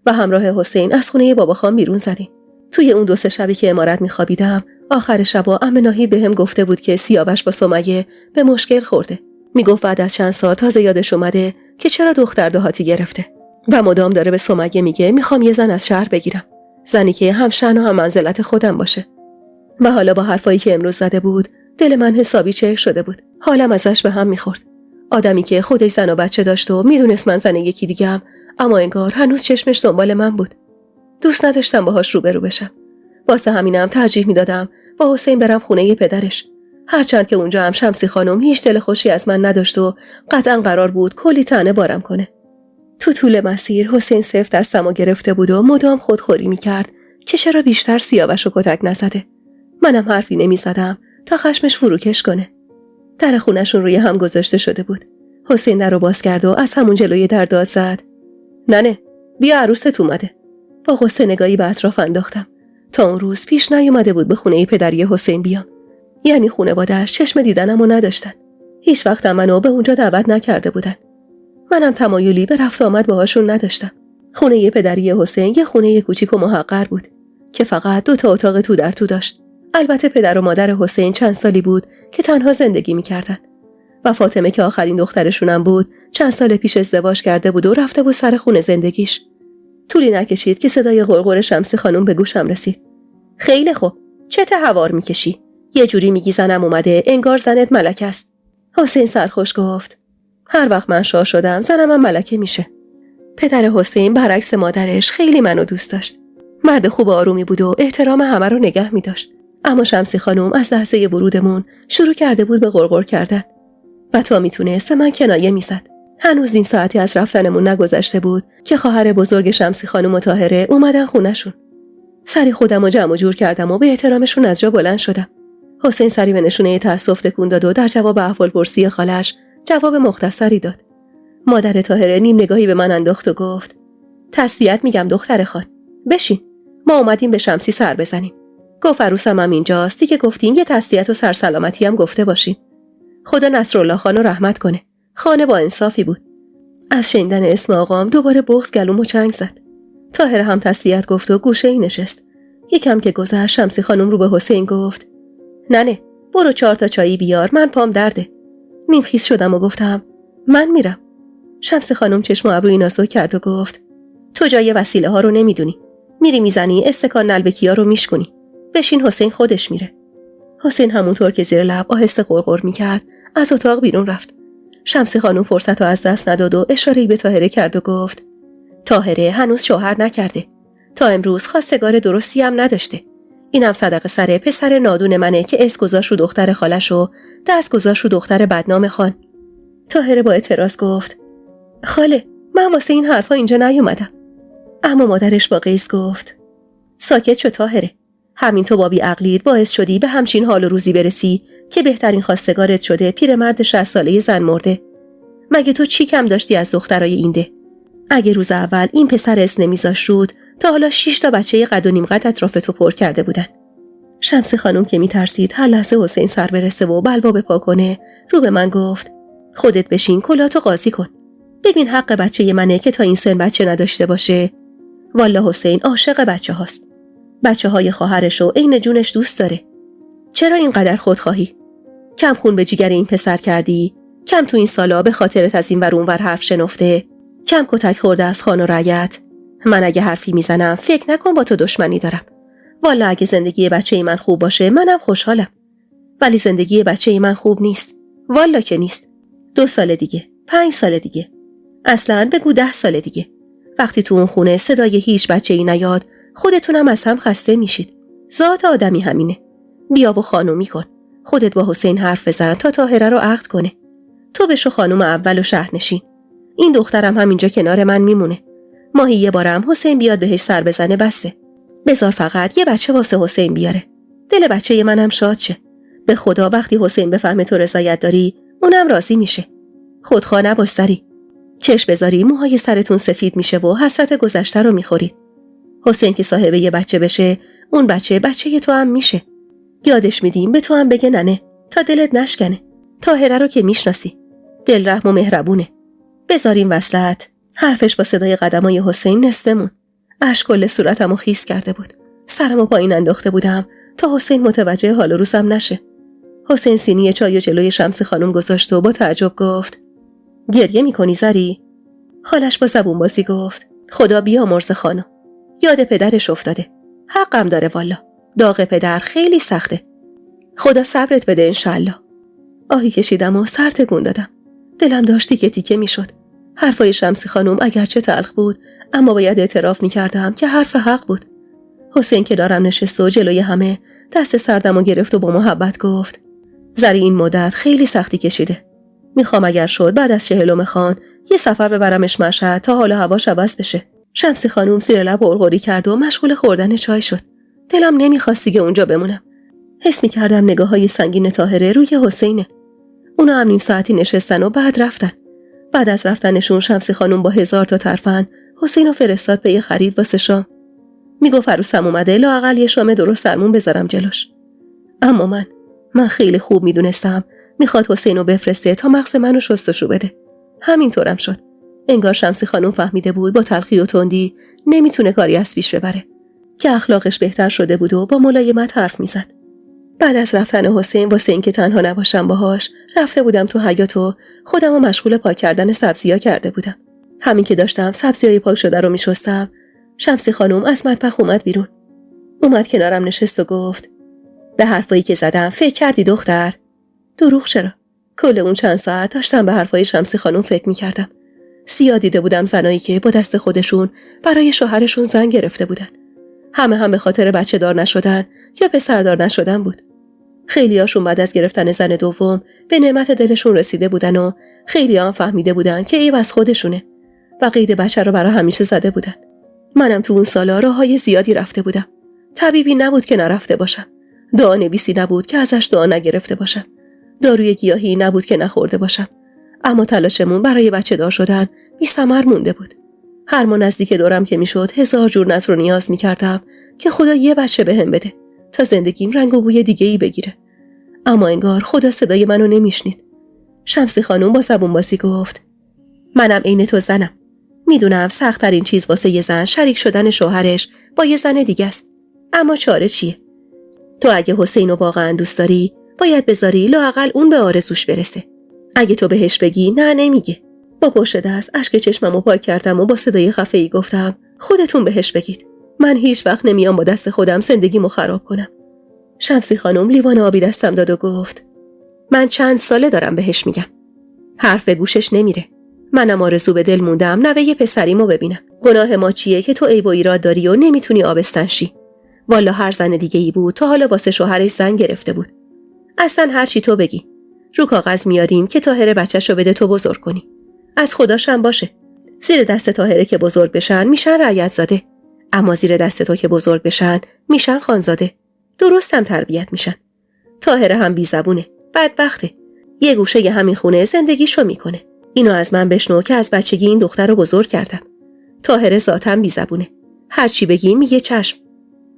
و همراه حسین از خونه بابا خان بیرون زدیم. توی اون 2-3 شبی که عمارت میخوابیدم آخر شبا عمه ناهید بهم گفته بود که سیاوش با سمیه به مشکل خورده. میگفت بعد از چند سال تازه یادش اومده که چرا دختر دهاتی گرفته و مدام داره به سمیه میگه میخوام یه زن از شهر بگیرم، زنی که هم شأن و هم منزلت خودم باشه. و حالا با حرفایی که امروز زده بود دل من حسابی چرک شده بود، حالم ازش به هم میخورد. آدمی که خودش زن و بچه داشت و میدونست من زن یکی دیگه‌ام، اما انگار هنوز چشمش دنبال من بود. دوست نداشتم باهاش روبرو بشم. واسه همینم ترجیح میدادم با حسین برم خونه پدرش، هرچند که اونجا هم شمسی خانم هیچ دل خوشی از من نداشت و قطعا قرار بود کلی طعنه بارم کنه. تو طول مسیر حسین سفت دستمو گرفته بود و مدام خودخوری میکرد که چرا بیشتر سیاوش رو کتک نزده. منم حرفی نمی‌زدم تا خشمش فروکش کنه. در خونشون روی هم گذاشته شده بود. حسین در رو باز کرد و از همون جلوی در داد زد. ننه، بیا عروست اومده. با غصه نگاهی به اطراف انداختم. تا اون روز پیش نیومده بود به خونه پدری حسین بیام. یعنی خانواده‌اش چشم دیدنمو نداشتن. هیچ وقت منو به اونجا دعوت نکرده بودن. منم تمایلی به رفت آمد باهاشون نداشتم. خونه پدری حسین یه خونه کوچیک و محقر بود که فقط 2 اتاق تو در تو داشت. البته پدر و مادر حسین چند سالی بود که تنها زندگی می‌کردن. و فاطمه که آخرین دخترشونم بود، چند سال پیش ازدواج کرده بود و رفته بود سر خونه زندگیش. طولی نکشید که صدای غرغر شمسی خانم به گوشم رسید. خیلی خوب، چه هوار می‌کشی؟ یه جوری میگی زنم اومده، انگار زنت ملکه است. حسین سرخوش گفت: هر وقت من شاه شدم زنم هم ملکه میشه. پدر حسین برعکس مادرش خیلی منو دوست داشت. مرد خوب و آرومی بود و احترام همه رو نگه می‌داشت. اما شمسی خانم از لحظه ورودمون شروع کرده بود به غرغر کردن و تا میتونست به من کنایه میزد. هنوز نیم ساعتی از رفتنمون نگذشته بود که خواهر بزرگ شمسی خانم و طاهره اومدن خونه‌شون. سری خودم رو جمع و جور کردم و به احترامشون از جا بلند شدم. حسین سری به نشونه تأسف تکون داد و در جواب احوالپرسی خالش جواب مختصری داد. مادر طاهره نیم نگاهی به من انداخت و گفت: تسلیت میگم دختر خان. بشین. ما اومدیم به شمسی سر بزنیم. گفت عروسم هم اینجاست، دیگه گفتین یه تسلیت و سرسلامتی هم گفته باشین. خدا نصرالله خان رو رحمت کنه. خانه با انصافی بود. از شنیدن اسم آقام دوباره بغض گلومو چنگ زد. طاهره هم تسلیت گفت و گوشه‌ای نشست. یکم که گذشت شمسی خانم رو به حسین گفت: ننه، برو 4 تا چایی بیار، من پام درده. نیم خیس شدم و گفتم: من میرم. شمسی خانم چشم و ابروی نازک کرد و گفت: تو جای وسیله ها رو نمیدونی. میری میزنی استکان نلبکیا رو میشکنی. بشین، حسین خودش میره. حسین همونطور که زیر لب آهسته غرغر میکرد از اتاق بیرون رفت. شمسی خانم فرصت رو از دست نداد و اشاره‌ای به طاهره کرد و گفت: طاهره هنوز شوهر نکرده. تا امروز خواستگار درستی هم نداشته. اینم صدقه سر پسر نادون منه که اسم گذاشت رو دختر خالش و دست گذاشت رو دختر بدنام خان. طاهره با اعتراض گفت: خاله، من واسه این حرفا اینجا نیومدم. اما مادرش با قیس گفت: ساکت شو طاهره. همین تو بابی عقلیت باعث شدی به همچین حال و روزی برسی که بهترین خواستگارت شده پیرمرد 60 ساله زن مرده. مگه تو چی کم داشتی از دخترای این ده؟ اگه روز اول این پسر اسم نمیذاشت رود تا حالا 6 تا بچه قد و نیم قد اطراف تو پر کرده بودن. شمسی خانم که میترسید هر لحظه حسین سر برسه و بلوا بپا کنه رو به من گفت: خودت بشین کلاتو قاضی کن. ببین حق بچه منه که تا این سن بچه نداشته باشه. والله حسین عاشق بچه هاست. بچه های خواهرشو عین جونش دوست داره. چرا اینقدر خودخواهی؟ کم خون به جیگر این پسر کردی؟ کم تو این سالا به خاطرت از این ور اون ور حرف شنفته؟ کم کتک خورده از خان و رعیت؟ من اگه حرفی میزنم فکر نکن با تو دشمنی دارم. والله اگه زندگی بچه من خوب باشه منم خوشحالم. ولی زندگی بچه من خوب نیست. والله که نیست. 2 سال دیگه، 5 سال دیگه، اصلاً بگو 10 سال دیگه، وقتی تو اون خونه صدای هیچ بچه‌ای نیاد خودتونم از هم خسته میشید. ذات آدمی همینه. بیا و خانومی کن. خودت با حسین حرف بزن تا طاهره رو عقد کنه. تو بشو خانوم اول و شهرنشین. این دخترم همینجا کنار من میمونه. ماهی یه بارم حسین بیاد بهش سر بزنه بسه. بذار فقط یه بچه واسه حسین بیاره. دل بچه منم شاد شه. به خدا وقتی حسین بفهمه تو رضایت داری اونم راضی میشه. خودخواه نباش سری. چشم بذاری موهای سرتون سفید میشه و حسرت گذشته رو میخورید. حسین که صاحب یه بچه بشه اون بچه تو هم میشه. یادش میدیم به تو هم بگه ننه تا دلت نشکنه. طاهره رو که میشناسی. دل رحم و مهربونه. بذاریم وصلت. حرفش با صدای قدمای حسین نصفمون. اشک کل صورتمو خیس کرده بود. سرمو پایین انداخته بودم تا حسین متوجه حال و روزم نشه. حسین سینی چای جلوی شمسی خانم گذاشت و با تعجب گفت: گریه میکنی زری؟ خالش با زبون بازی گفت: خدا بیامرز خانم. یاد پدرش افتاده. حقم داره والا. داغ پدر خیلی سخته. خدا صبرت بده انشالله. آهی کشیدم و سر تکون دادم. دلم داشت تیکه تیکه میشد. حرفای شمسی خانم اگرچه تلخ بود اما باید اعتراف میکردم که حرف حق بود. حسین که دارم نشست و جلوی همه دست سردمو گرفت و با محبت گفت: زری این مدت خیلی سختی کشیده. میخوام اگر شد بعد از 40 خان یه سفر ببرمش مشهد تا حال و هواش عوض بشه. شمسی خانم زیر لب غرغری کرد و مشغول خوردن چای شد. دلم نمیخواست دیگه اونجا بمونم. حس می‌کردم نگاه‌های سنگین طاهره روی حسینه. اونا هم نیم ساعتی نشستن و بعد رفتن. بعد از رفتنشون شمسی خانم با 1000 تا ترفند حسینو فرستاد به یه خرید واسه شام. میگفت عروسم اومده، لااقل یه شام درست درمون بذارم جلوش. اما من خیلی خوب میدونستم میخواد حسینو بفرسته تا مغز منو شستشو بده. همینطورم شد. انگار شمسی خانم فهمیده بود با تلخی و تندی نمیتونه کاری از پیش ببره، که اخلاقش بهتر شده بود و با ملایمت حرف میزد. بعد از رفتن حسین واسه اینکه تنها نباشم باهاش، رفته بودم تو حیاط و خودمو مشغول پاک کردن سبزی‌ها کرده بودم. همین که داشتم سبزی‌های پاک شده رو میشستم، شمسی خانم از مطبخ اومد بیرون. اومد کنارم نشست و گفت: به حرفایی که زدم فکر کردی دختر؟ دروغ چرا؟ کل اون چند ساعت داشتم به حرفای شمسی خانم فکر می‌کردم. سیاه دیده بودم زنایی که با دست خودشون برای شوهرشون زن گرفته بودن. همه به خاطر بچه دار نشدن یا پسردار نشدن بود. خیلیاشون بعد از گرفتن زن دوم به نعمت دلشون رسیده بودن و خیلی‌ها فهمیده بودن که عیب از خودشونه و قید بچه رو برای همیشه زده بودن. منم تو اون سالا راههای زیادی رفته بودم. طبیبی نبود که نرفته باشم. دعا نویسی نبود که ازش دعا نگرفته باشم. داروی گیاهی نبود که نخورده باشم. اما تلاشمون برای بچه دار شدن بی ثمر مونده بود. هر ما نزدیک دورم که میشد 1000 جور نذر و نیاز میکردم که خدا یه بچه بهم بده تا زندگیم رنگ و بوی دیگه‌ای بگیره. اما انگار خدا صدای منو نمیشنید. شمسی خانم با زبون بازی گفت: منم عین تو زنم. میدونم سخت‌ترین چیز واسه یه زن شریک شدن شوهرش با یه زن دیگه است. اما چاره چیه؟ تو اگه حسینو واقعا دوست داری، باید بذاری لااقل اون به آرزوش برسه. اگه تو بهش بگی نه نمیگه. با پشت دست اشک چشممو پاک کردم و با صدای خفه‌ای گفتم: خودتون بهش بگید. من هیچ وقت نمیام با دست خودم زندگیمو خراب کنم. شمسی خانم لیوان آبی دستم داد و گفت: من چند ساله دارم بهش میگم. حرف گوشش نمیره. منم آرزو به دل موندم نوه پسریمو ببینم. گناه ما چیه که تو عیب و ایراد داری و نمیتونی آبستن شی؟ والا هر زن دیگه ای بود تا حالا واسه شوهرش زن گرفته بود. اصلا هر چی تو بگی. رو کاغذ میاریم که طاهره بچه‌شو بده تو بزرگ کنی. از خداشم باشه. زیر دست طاهره که بزرگ بشن میشن رعیت زاده. اما زیر دست تو که بزرگ بشن میشن خانزاده. درستم تربیت میشن. طاهره هم بی زبونه. بدبخته. یه گوشه همین خونه زندگیشو میکنه. اینو از من بشنو که از بچگی این دختر رو بزرگ کردم. طاهره ذاتاً بی زبونه. هر چی بگی میگه چشم.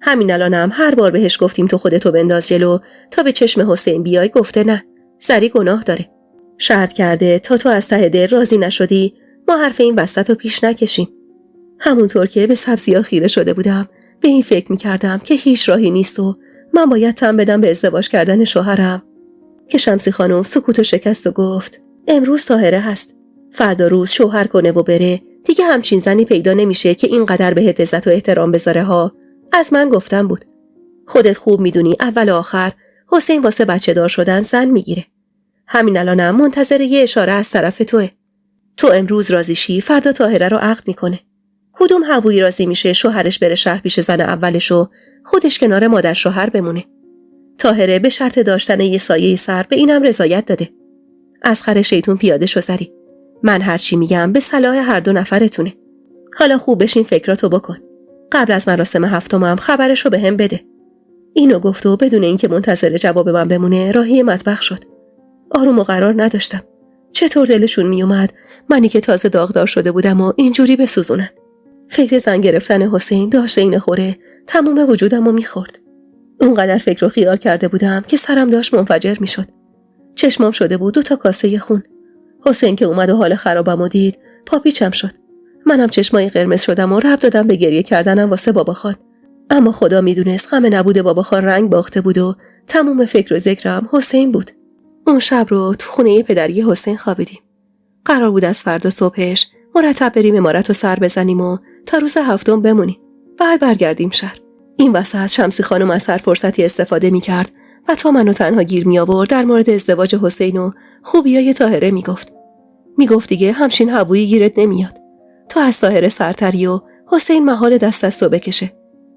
همین الانم هر بار بهش گفتیم تو خودتو بنداز جلو تا به چشم حسین بیای، گفته نه. سری گناه داره. شرط کرده تا تو از ته دل راضی نشدی ما حرف این وسط رو پیش نکشیم. همونطور که به سبزی‌ها خیره شده بودم به این فکر می‌کردم که هیچ راهی نیست و من باید تن بدم به ازدواج کردن شوهرم که شمسی خانم سکوتو شکست و گفت: امروز طاهره هست. فردا روز شوهر کنه و بره. دیگه همچین زنی پیدا نمیشه که اینقدر بهت عزت و احترام بذاره ها. از من گفتم بود. خودت خوب میدونی اول و آخر حسین واسه بچه دار شدن زن میگیره. همین الانم منتظر یه اشاره از طرف توئه. تو امروز راضی شی فردا طاهره رو عقد میکنه. کدوم هوایی راضی میشه شوهرش بره شهر پیش زن اولش و خودش کنار مادر شوهر بمونه؟ طاهره به شرط داشتن یه سایه سر به اینم رضایت داده. از خر شیطون پیاده شو سری. من هر چی میگم به صلاح هر دو نفرتونه. حالا خوب بشین فکراتو بکن. قبل از مراسم هفتمم خبرشو بهم بده. اینو گفت و بدون اینکه منتظر جواب من بمونه راهی مطبخ شد. آروم و قرار نداشتم. چطور دلشون میومد منی که تازه داغدار شده بودم و اینجوری بسوزونن. فکر زن گرفتن حسین داشته این خوره تمام وجودمو میخورد. اونقدر فکر و خیال کرده بودم که سرم داشت منفجر میشد. چشمام شده بود 2 کاسه خون. حسین که اومد و حال خرابمو دید پاپیچم شد. منم چشمای قرمز شدم و رب دادم به گریه کردنم واسه باباخان. اما خدا میدونست غم نبود باباخان رنگ باخته بود و تموم فکر و ذکرم حسین بود. اون شب رو تو خونه پدری حسین خوابیدیم. قرار بود از فردا صبحش مرتب بریم امارت و سر بزنیم و تا روز هفتم بمونیم. برگردیم شهر. این وسط شمسی خانم از هر فرصتی استفاده میکرد و تا منو تنها گیر می آورد در مورد ازدواج حسین و خوبیای طاهره میگفت دیگه همچین هوایی گیرت نمیاد. تو از طاهره سرتری و حسین محال دست از تو بکشه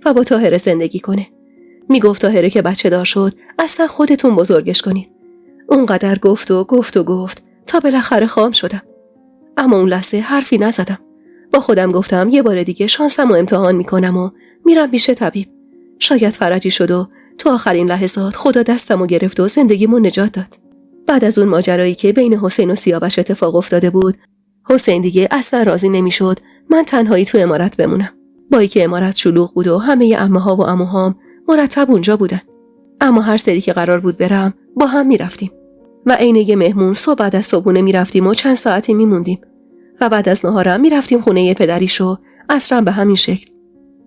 و با طاهره زندگی کنه. میگفت طاهره که بچه دار شد اصلا خودتون بزرگش کنید. اونقدر گفت تا بالاخره خام شدم. اما اون لحظه حرفی نزدم. با خودم گفتم یه بار دیگه شانسمو امتحان میکنم و میرم پیش طبیب. شاید فرجی شد و تو آخرین لحظات خدا دستمو گرفت و زندگیمو نجات داد. بعد از اون ماجرایی که بین حسین و سیاوش اتفاق افتاده بود، حسین دیگه اصلا راضی نمیشد من تنهایی تو عمارت بمونم. با اینکه عمارت شلوغ بود و همه عمه‌ها و عموهام مرتب اونجا بودن. اما هر سری که قرار بود برم با هم میرفتیم و عین یه مهمون صبح بعد از صبحونه میرفتیم و چند ساعتی میموندیم و بعد از نهارم میرفتیم خونه پدریش و عصرم به همین شکل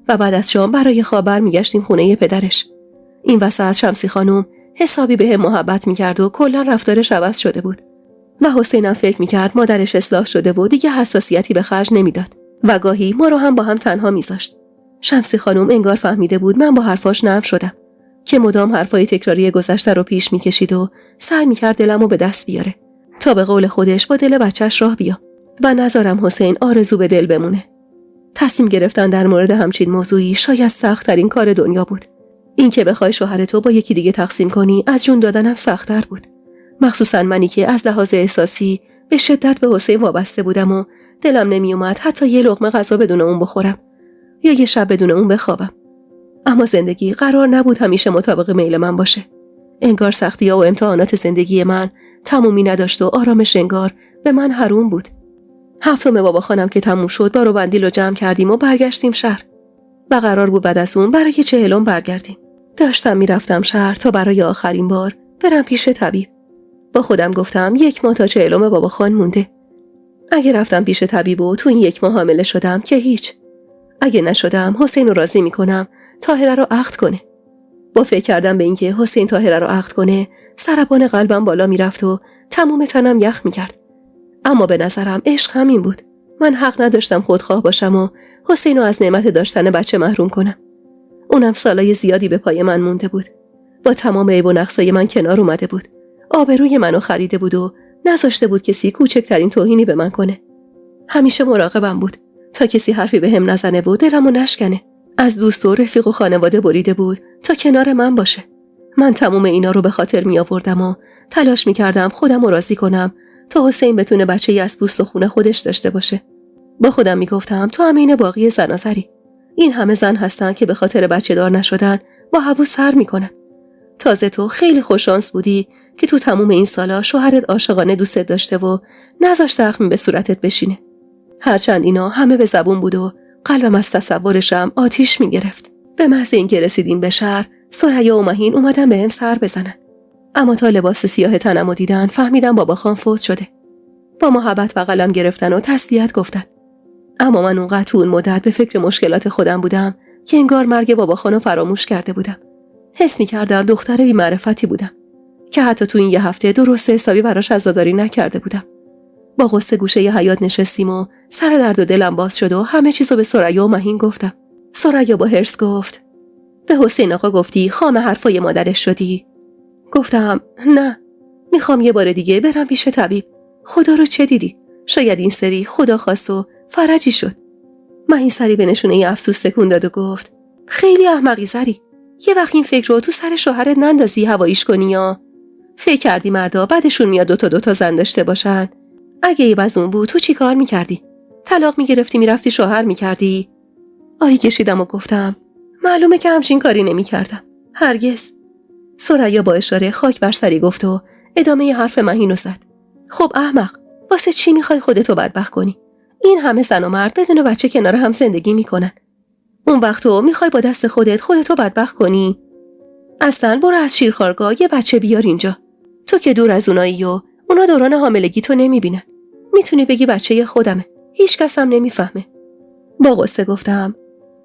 و بعد از شام برای خواب برمیگشتیم خونه پدرش. این وسط شمسی خانم حسابی بهم محبت میکرد و کلا رفتارش عوض شده بود و حسینم فکر میکرد مادرش اصلاح شده و دیگه حساسیتی به خرج نمیداد و گاهی ما رو هم با هم تنها میذاشت. شمسی خانم انگار فهمیده بود من با حرفاش نرم شدم که مدام حرفای تکراری گذشته رو پیش میکشید و سعی میکرد دلمو به دست بیاره تا به قول خودش با دل بچهش راه بیام و نذارم حسین آرزو به دل بمونه. تصمیم گرفتن در مورد همچین موضوعی شاید سخت‌ترین کار دنیا بود. این که بخوای شوهرتو با یکی دیگه تقسیم کنی از جون دادنم سخت‌تر بود. مخصوصا منی که از لحاظ احساسی به شدت به حسین وابسته بودم و دلم نمیومد حتی یه لقمه غذا بدون اون بخورم یا یه شب بدون اون بخوابم. اما زندگی قرار نبود همیشه مطابق میل من باشه. انگار سختی‌ها و امتحانات زندگی من تمومی نداشت و آرامش انگار به من حروم بود. هفتم بابا خانم که تموم شد بارو بندیل رو جمع کردیم و برگشتیم شهر و قرار بود بعد از اون برای 40 برگردیم. داشتم میرفتم شهر تا برای آخرین بار برم پیش طبیب. با خودم گفتم 1 ماه تا 40 بابا خان مونده. اگه رفتم پیش طبیب و تو این 1 ماه حامله شدم که هیچ. اگه نشدم حسین رو راضی میکنم طاهره رو عقد کنه. با فکر کردم به اینکه حسین طاهره رو عقد کنه ضربان قلبم بالا میرفت و تمام تنم یخ میکرد. اما به نظرم عشق همین بود. من حق نداشتم خودخواه باشم و حسین رو از نعمت داشتن بچه محروم کنم. اونم سالای زیادی به پای من مونده بود. با تمام عیب و نقصای من کنار اومده بود. آبروی منو خریده بود و نذاشته بود کسی کوچکترین توهینی به من کنه. همیشه مراقبم بود تا کسی حرفی بهم نزنه و دلمو نشکنه. از دوست و رفیق و خانواده بریده بود تا کنار من باشه. من تمام اینا رو به خاطر می آوردم و تلاش می کردم خودم رو راضی کنم تا حسین بتونه بچه‌ای از پوست و خون خودش داشته باشه. با خودم می گفتم تو همین باقی زنازری. این همه زن هستن که به خاطر بچه دار نشدن با هوو سر می کنن. تازه تو خیلی خوششانس بودی که تو تموم این سالا شوهرت عاشقانه دوستت داشته و نذاشت زخمی به صورتت بشینه. هرچند اینا همه به زبون بود و قلبم از تصورشم آتیش می گرفت. به محض اینکه رسیدیم به شهر، ثریا و مهین اومدن بهم سر بزنن. اما تا لباس سیاه تنمو دیدن فهمیدم بابا خان فوت شده. با محبت و قلم گرفتن و تسلیت گفتن. اما من اونقدر تو اون مدت به فکر مشکلات خودم بودم که انگار مرگ بابا خانو فراموش کرده بودم. حس می کردم دختر بی معرفتی بودم که حتی تو این 1 هفته درست حسابی براش عزاداری نکرده بودم. با غصه گوشه ی حیاط نشستیم و سر درد و دلم باز شد و همه چیزو به ثریا و مهین گفتم. ثریا با حرص گفت به حسین آقا گفتی خام حرفای مادرش شدی؟ گفتم نه، میخوام یه بار دیگه برم پیش طبیب. خدا رو چه دیدی؟ شاید این سری خدا خواست و فرجی شد. مهین سری به نشونه افسوس تکون داد و گفت خیلی احمقی زری. یه وقت این فکر رو تو سر شوهرت نندازی هواییش کنی یا فکر کردی مردا بعدشون میاد دوتا زن داشته باشن؟ اگه یه وزون بود تو چی کار میکردی؟ طلاق میگرفتی میرفتی شوهر میکردی؟ آهی کشیدم و گفتم معلومه که همچین کاری نمیکردم. هرگز. ثریا با اشاره خاک بر سری گفت و ادامه حرف مهینو زد. خب احمق، واسه چی میخوای خودتو بدبخت کنی؟ این همه زن و مرد بدون بچه کنار هم زندگی میکنن. اون وقت تو میخوای با دست خودتو بدبخت کنی؟ اصلا برو از شیرخوارگاه یه بچه بیار اینجا. تو که دور از اونایی و اونا دوران حاملگی تو نمیبینن. میتونی بگی بچه خودمه. هیچ کس هم نمیفهمه. با غصه گفتم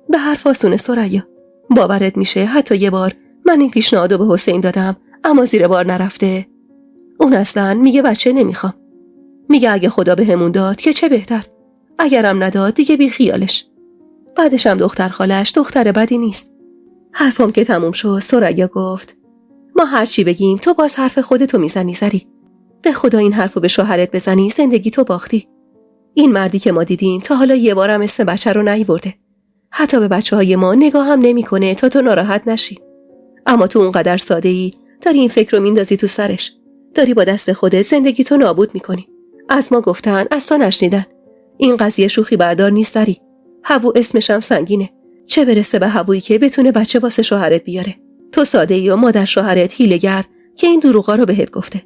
به حرف آسونه ثریا. باورت میشه حتی یه بار من این پیشنهادو به حسین دادم اما زیر بار نرفته. اون اصلا میگه بچه نمیخوام. میگه اگه خدا بهمون داد که چه بهتر. اگرم نداد دیگه بی خیالش. بعدش هم دختر خالش دختر بدی نیست. حرفم که تموم شد ثریا گفت ما هر چی بگیم تو باز حرف خودتو میزنی زری. به خدا این حرفو به شوهرت بزنی زندگی تو باختی. این مردی که ما دیدیم تا حالا یه بارم اسم بچه رو نیورده. حتی به بچه‌های ما نگاه هم نمی‌کنه تا تو ناراحت نشی. اما تو اونقدر ساده‌ای داری این فکر رو میندازی تو سرش. داری با دست خودت زندگی تو نابود می‌کنی. از ما گفتن از تو نشنیدن. این قضیه شوخی بردار نیست داری. هوو اسمش هم سنگینه. چه برسه به هوایی که بتونه بچه واسه شوهرت بیاره. تو ساده ای و مادر شوهرت هیله‌گر که این دروغا رو بهت گفته.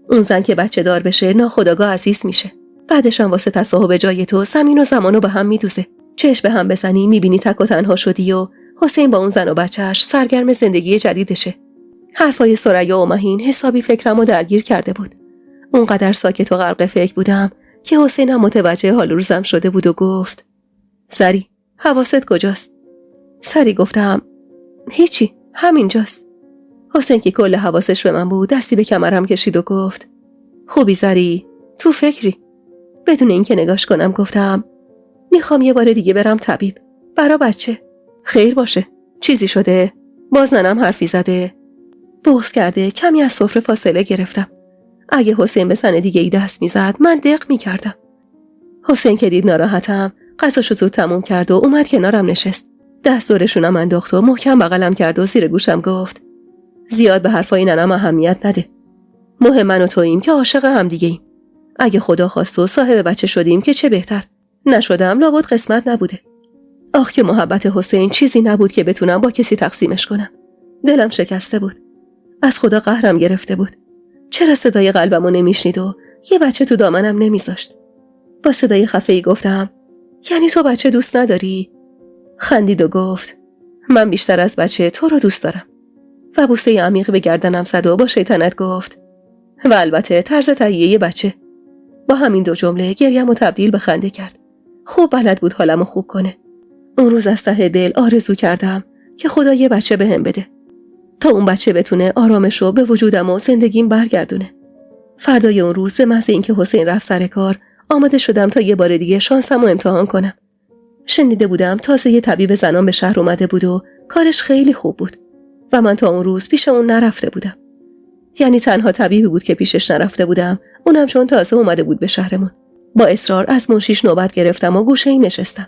اون زن که بچه دار بشه ناخودآگاه عزیز میشه. بعدش هم واسه تصاحب جای تو زمین و زمانو به هم میدوزه. چشم به هم بزنی میبینی تک و تنها شدی و حسین با اون زن و بچهش سرگرم زندگی جدیدشه. حرفای ثریا و مهین حسابی فکرمو درگیر کرده بود. اونقدر ساکت و غرق فکر بودم که حسین هم متوجه حال روزم شده بود و گفت: سری، حواست کجاست؟ سری گفتم: هیچی، همینجاست. حسین که کل حواسش به من بود دستی به کمرم کشید و گفت: خوبی زری؟ تو فکری؟ بدون اینکه نگاش کنم گفتم: میخوام یه بار دیگه برم طبیب. برا بچه. خیر باشه. چیزی شده؟ باز ننم حرفی زده؟ بغض کرده کمی از سفره فاصله گرفتم. اگه حسین به زن دیگه ای دست میزد من دق میکردم. حسین که دید ناراحتم غذاشو زود تموم کرد و اومد کنارم نشست. دست دورشونم انداخت و محکم بغلم کرد و زیر گوشم گفت: زیاد به حرفای ننم اهمیت نده. مهم من و توییم که عاشق هم دیگه ایم. اگه خدا خواست و صاحب بچه شدیم که چه بهتر. نشدم لابد قسمت نبوده. آخ که محبت حسین چیزی نبود که بتونم با کسی تقسیمش کنم. دلم شکسته بود. از خدا قهرم گرفته بود. چرا صدای قلبمو نمیشنید و یه بچه تو دامنم نمیذاشت؟ با صدای خفه‌ای گفتم: یعنی تو بچه دوست نداری؟ خندید و گفت: من بیشتر از بچه تو رو دوست دارم. و بوسه عمیق به گردنم زد و با شیطنت گفت: و البته طرز تهیه بچه. با همین دو جمله گریه‌مو تبدیل به خنده کرد. خوب بلد بود حالمو خوب کنه. اون روز از ته دل آرزو کردم که خدا یه بچه بهم بده تا اون بچه بتونه آرامشو به وجودم و زندگیم برگردونه. فردای اون روز به محض اینکه حسین رفت سر کار آماده شدم تا یه بار دیگه شانسمو امتحان کنم. شنیده بودم تازه یه طبیب زنان به شهر اومده بود و کارش خیلی خوب بود و من تا اون روز پیش اون نرفته بودم. یعنی تنها طبیبی بود که پیشش نرفته بودم، اونم چون تازه اومده بود به شهرمون. با اصرار از منشیش نوبت گرفتم و گوشه‌ای نشستم.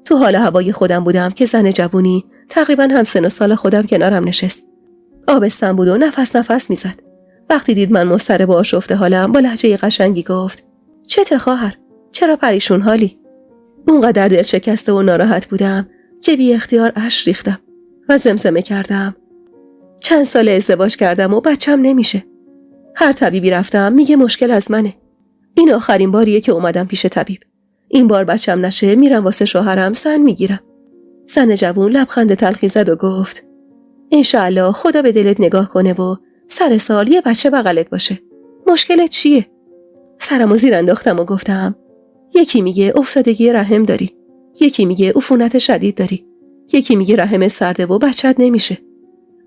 تو حال هوای خودم بودم که زن جوونی تقریبا هم سن و سال خودم کنارم نشست. آبستن بود و نفس نفس میزد. وقتی دید من مضطرب و آشفته حالم با لهجه قشنگی گفت: چته خواهر؟ چرا پریشون حالی؟ اونقدر دل شکسته و ناراحت بودم که بی اختیار اشک ریختم و زمزمه کردم: چند سال ازدواج کردم و بچم نمیشه. هر طبیبی رفتم میگه مشکل از منه. این آخرین باریه که اومدم پیش طبیب. این بار بچم نشه میرم واسه شوهرم سن میگیرم. زن جوون لبخند تلخی زد و گفت: انشالله خدا به دلت نگاه کنه و سر سال یه بچه بغلت باشه. مشکلت چیه؟ سرمو زیر انداختم و گفتم: یکی میگه افتادگی رحم داری، یکی میگه عفونت شدید داری، یکی میگه رحم سرده و بچت نمیشه.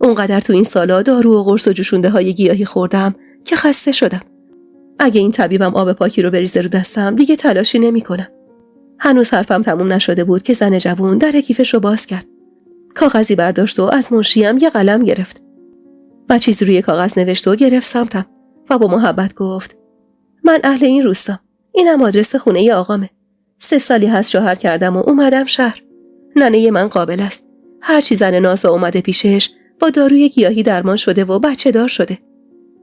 اونقدر تو این سالا دارو و قرص و جوشونده های گیاهی خوردم که خسته شدم. اگه این طبیبم آب پاکی رو بریزه رو دستم دیگه تلاشی نمی‌کنم. هنوز حرفم تموم نشده بود که زن جوون در کیفش رو باز کرد. کاغذی برداشت و از منشیم یه قلم گرفت. و چیزی روی کاغذ نوشت و گرفت سمتم و با محبت گفت: من اهل این روستام. اینم آدرس خونه آقامه. 3 سالی هست شوهر کردم و اومدم شهر. ننه من قابل است. هر چی زن نازا اومده پیشش با داروی گیاهی درمان شده و بچه دار شده.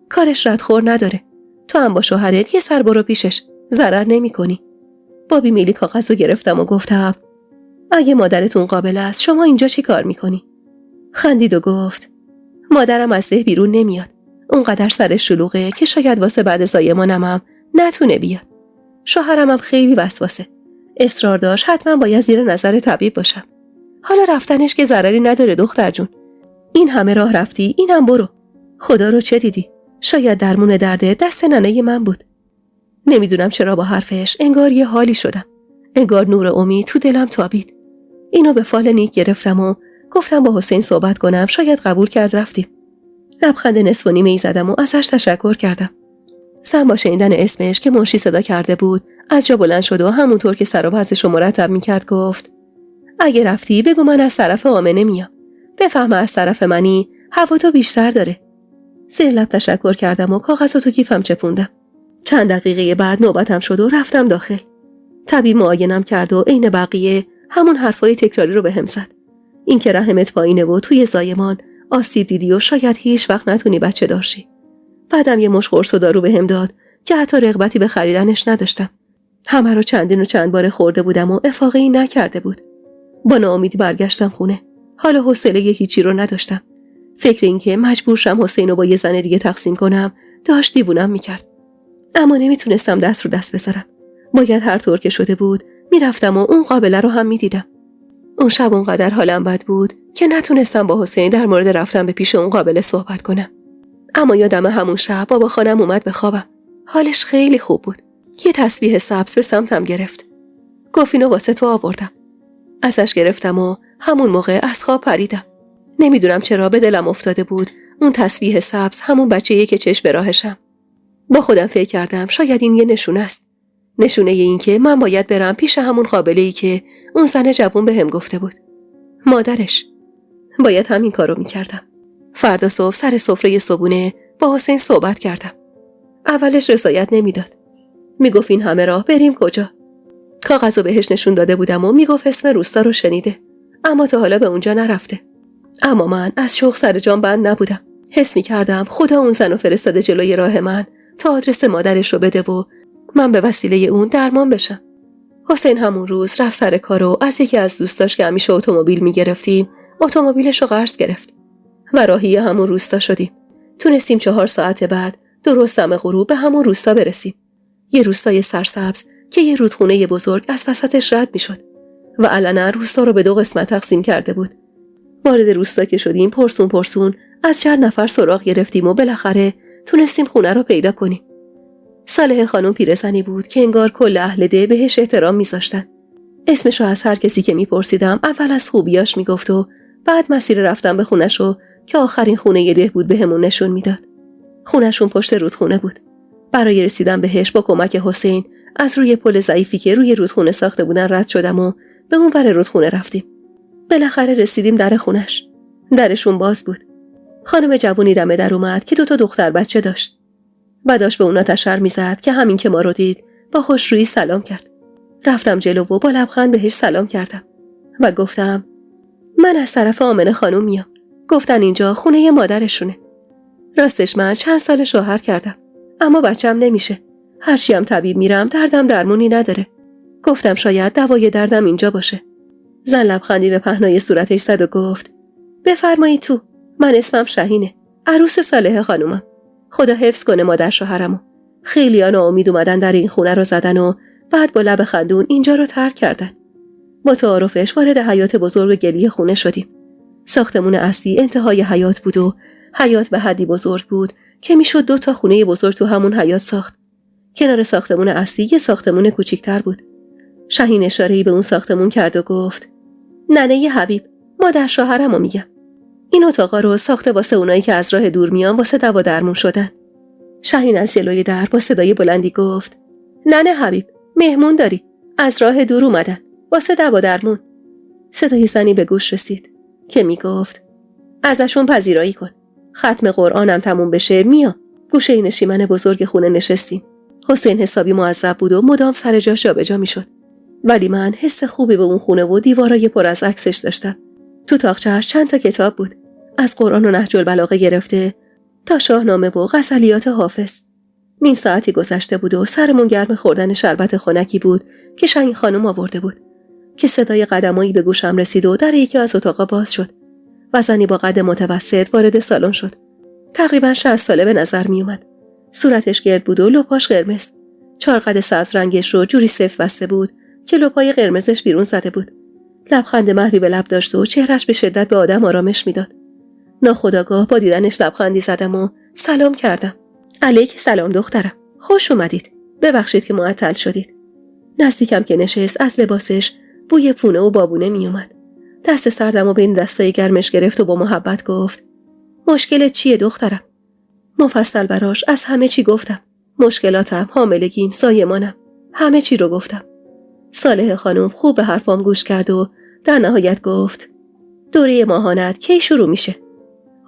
کارش ردخور نداره. تو هم با شوهرت یه سر برو پیشش. ضرر نمی‌کنی. با بیمیلی کاغذو گرفتم و گفتم: اگه مادرتون قابل است شما اینجا چی کار میکنی؟ خندید و گفت: مادرم از ده بیرون نمیاد. اونقدر سرش شلوغه که شاید واسه بعد زایمانم نتونه بیاد. شوهرم هم خیلی وسواسه. اصرار داشت حتما باید زیر نظر طبیب باشم. حالا رفتنش که ضرری نداره دختر جون. این همه راه رفتی اینم برو. خدا رو چه دیدی؟ شاید درمون درده دست ننه من بود. نمیدونم چرا با حرفش انگار یه حالی شدم. انگار نور امید تو دلم تابید. اینو به فال نیک گرفتم و گفتم با حسین صحبت کنم، شاید قبول کرد رفتیم. لبخند نصف و نیمه‌ای زدم و ازش تشکر کردم. زن با شنیدن اسمش که منشی صدا کرده بود از جا بلند شد و همونطور که سر و وضعش رو مرتب میکرد گفت: اگه رفتی بگو من از طرف آمنه میام. بفهم از طرف منی هوا تو بیشتر داره. زیر لب تشکر کردم و کاغذ رو تو کیفم چپوندم. چند دقیقه بعد نوبتم شد و رفتم داخل. طبیب معاینم کرد و عین بقیه همون حرفای تکراری رو بهم زد. این که رحمت پایینه و توی زایمان آسیب دیدی و شاید هیچ وقت نتونی بچه داشتی. بعدم یه مشت قرص و دارو بهم داد که حتی رغبتی به خریدنش نداشتم. همه رو چندین و چند بار خورده بودم و افاقه‌ای نکرده بود. با ناامیدی برگشتم خونه. حالا حوصله هیچی رو نداشتم. فکر این که مجبور شم حسین رو با یه زن دیگه تقسیم کنم داشت دیوونم میکرد. اما نمیتونستم دست رو دست بذارم. باید هر طور که شده بود میرفتم و اون قابله رو هم میدیدم. اون شب اونقدر حالم بد بود که نتونستم با حسین در مورد رفتن به پیش اون قابله صحبت کنم. اما یادم همون شب بابا خانم اومد به خوابم. حالش خیلی خوب بود. یه تسبیح سبز به سمتم گرفت. گفت اینو واسه تو آوردم. ازش گرفتم و همون موقع از خواب پریدم. نمیدونم چرا به دلم افتاده بود اون تسبیح سبز همون بچه‌ایه که چشم به راهشم. با خودم فکر کردم شاید این یه نشونه است. نشونه این که من باید برم پیش همون قابله‌ای که اون زن جوون بهم گفته بود. مادرش. باید همین کارو میکردم. فردا صبح سر سفره صبحونه با حسین صحبت کردم. اولش رضایت نمیداد. میگفت این همه راه بریم کجا؟ کاغذو بهش نشون داده بودم و میگفت اسم روستا رو شنیده. اما تا حالا به اونجا نرفته. اما من از شوق سر جان بند نبودم. حس میکردم خدا اون زنو فرستاده جلوی راه من تا آدرس مادرش رو بده و من به وسیله اون درمان بشم. حسین همون روز رفت سر کار و از یکی از دوستاش که همیشه اتومبیل میگرفتیم اتومبیلش رو قرض گرفت و راهی همون روستا شدیم. تونستیم 4 ساعت بعد درست دم غروب به همون روستا برسیم. یه روستای سرسبز که یه رودخونه بزرگ از وسطش رد میشد و علنا روستا رو به 2 قسمت تقسیم کرده بود. وارد روستا که شدیم پرسون از چند نفر سراغ گرفتیم و بالاخره تونستیم خونه رو پیدا کنیم. صالح خانم پیرزنی بود که انگار کل اهل ده بهش احترام میذاشتن. اسمشو از هر کسی که میپرسیدم اول از خوبیاش میگفت و بعد مسیر رفتن به خونه‌شو که آخرین خونه ده بود بهمون نشون میداد. خونه‌شون پشت رودخونه بود. برای رسیدن بهش با کمک حسین از روی پل ضعیفی که روی رودخونه ساخته بودن رد شدم و به اون ور رودخونه رفتیم. بالاخره رسیدیم در خونش. درشون باز بود. خانم جوونی دم در اومد که 2 دختر بچه داشت. بعدش به اونا تشر میزد که همین که ما رو دید با خوشرویی سلام کرد. رفتم جلو و با لبخند بهش سلام کردم و گفتم من از طرف آمنه خانم میام. گفتن اینجا خونه مادرشونه. راستش من چند سال شوهر کردم اما بچم نمیشه. هرچی هم طبیب میرم دردم درمونی نداره. گفتم شاید دوای دردم اینجا باشه. زن لبخندی به پهنای صورتش زد و گفت بفرمایی تو. من اسمم شهینه. عروس صالح خانومم. خدا حفظ کنه مادر شوهرمو. خیلی‌ها ناامید اومدن در این خونه رو زدن و بعد با لب خندون اینجا رو ترک کردن. با تعارفش وارد حیاط بزرگ گلی خونه شدیم. ساختمون اصلی انتهای حیاط بود و حیاط به حدی بزرگ بود که میشد 2 تا خونه بزرگ تو همون حیاط ساخت. کنار ساختمون اصلی یه ساختمون کوچیک‌تر بود. شهین اشاره‌ای به اون ساختمون کرد و گفت ننه حبیب مادر شوهرمو میگم. این اتاقا رو ساخته واسه اونایی که از راه دور میان واسه دوا درمون شدن. شهین از جلوی در با صدای بلندی گفت ننه حبیب مهمون داری. از راه دور اومدن واسه دوا درمون. صدای زنی به گوش رسید که میگفت ازشون پذیرایی کن. ختم قرآنم تموم بشه میام. گوشه نشیمن بزرگ خونه نشستیم. حسین حسابی معذب بود و مدام سر جاش جابجا میشد. ولی من حس خوبی به اون خونه و دیوارای پر از عکسش داشتم. تو تاقچه‌اش چند تا کتاب بود. از قرآن و نهج البلاغه گرفته تا شاهنامه و غزلیات حافظ. نیم ساعتی گذشته بود و سرمون گرم خوردن شربت خنکی بود که شهین خانم آورده بود که صدای قدمایی به گوشم رسید و در یکی از اتاقا باز شد و زنی با قد متوسط وارد سالن شد. تقریباً 60 ساله به نظر می اومد. صورتش گرد بود و لپاش قرمز. چارقد سبز رنگش رو جوری صف بسته بود که لپای قرمزش بیرون زده بود. لبخند محوی به لب داشت و چهرش به شدت به آدم آرامش میداد. ناخودآگاه با دیدنش لبخندی زدم و سلام کردم. علیک سلام دخترم. خوش اومدید. ببخشید که معطل شدید. نزدیکم که نشست از لباسش بوی پونه و بابونه می اومد. دست سردم و بین دستای گرمش گرفت و با محبت گفت مشکلت چیه دخترم؟ مفصل براش از همه چی گفتم. مشکلاتم، حاملگیم، سایمانم. همه چی رو گفتم. صالح خانم خوب به حرفام گوش کرد و در نهایت گفت دوره ماهانت کی شروع میشه؟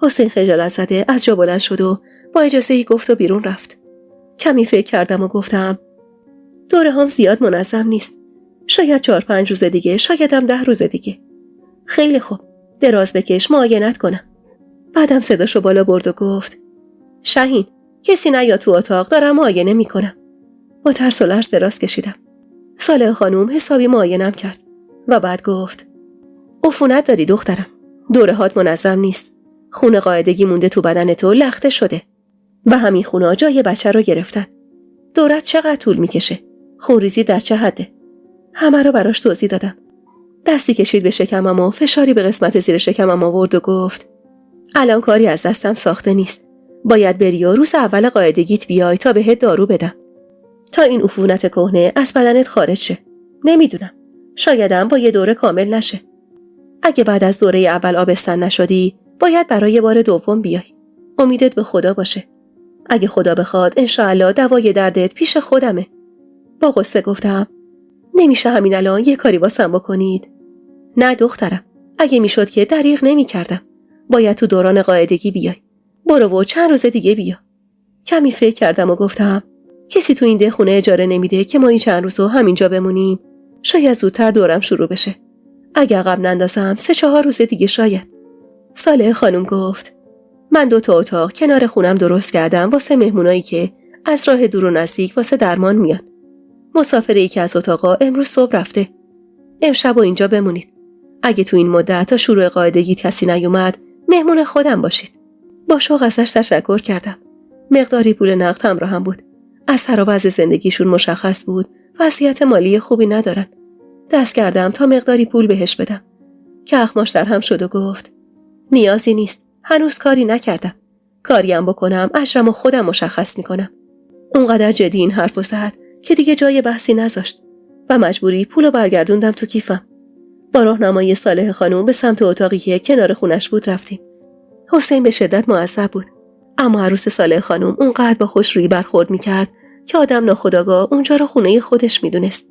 حسین خجالت زده از جا بلند شد و با اجازه‌ای گفت و بیرون رفت. کمی فکر کردم و گفتم دوره هم زیاد منظم نیست. شاید 4-5 روز دیگه، شایدم 10 روز دیگه. خیلی خوب. دراز بکش معاینت کنم. بعدم صداشو بالا برد و گفت شهین کسی نیا تو اتاق دارم معاینه میکنم. با ترس و لرز دراز کشیدم. صالح خانوم حسابی معاینم کرد و بعد گفت عفونت داری دخترم. دورهات منظم نیست. خون قاعدگی مونده تو بدن تو، لخته شده. و همین خونا جای بچه رو گرفتن. دورت چقدر طول میکشه؟ خونریزی در چه حده؟ همه رو براش توضیح دادم. دستی کشید به شکمم و فشاری به قسمت زیر شکمم آورد و گفت الان کاری از دستم ساخته نیست. باید بری و روز اول قاعدگیت بیای تا بهت دارو بدم. تا این عفونت کهنه از بدنت خارج شه. نمیدونم. شایدم با یه دوره کامل نشه. اگه بعد از دوره اول آبستن نشدی، باید برای بار دوم بیای. امیدت به خدا باشه. اگه خدا بخواد انشاءالله دوای دردت پیش خودمه. با غصه گفتم نمیشه همین الان یه کاری واسم بکنید؟ نه دخترم. اگه میشد که دریغ نمی کردم. باید تو دوران قاعدگی بیای. برو و چند روز دیگه بیا. کمی فکر کردم و گفتم کسی تو این ده خونه اجاره نمیده که ما این چند روزو همینجا بمونیم. شاید زودتر دورم شروع بشه. اگه عقب نندازم 3-4 روز دیگه شاید. صالح خانم گفت من 2 اتاق کنار خونم درست کردم واسه مهمونایی که از راه دور و نزدیک واسه درمان میان. مسافر یکی از اتاقا امروز صبح رفته. امشب و اینجا بمونید. اگه تو این مدت تا شروع قاعدگی کسی نیومد مهمون خودم باشید. با شوق ازش تشکر کردم. مقداری پول نقد همراهم بود. از سر و وضع زندگیشون مشخص بود وضعیت مالی خوبی ندارن. دست کردم تا مقداری پول بهش بدم. که اخماش در هم شد و گفت نیازی نیست. هنوز کاری نکردم. کاریم بکنم اجرمو خودم مشخص میکنم. اونقدر جدی این حرفو زد که دیگه جای بحثی نذاشت و مجبوری پولو برگردوندم تو کیفم. با راهنمایی صالح خانم به سمت اتاقی که کنار خونش بود رفتیم. حسین به شدت معصب بود، اما عروس صالح خانم اونقدر با خوشرویی برخورد میکرد که آدم ناخودآگاه اونجا رو خونه خودش میدونست.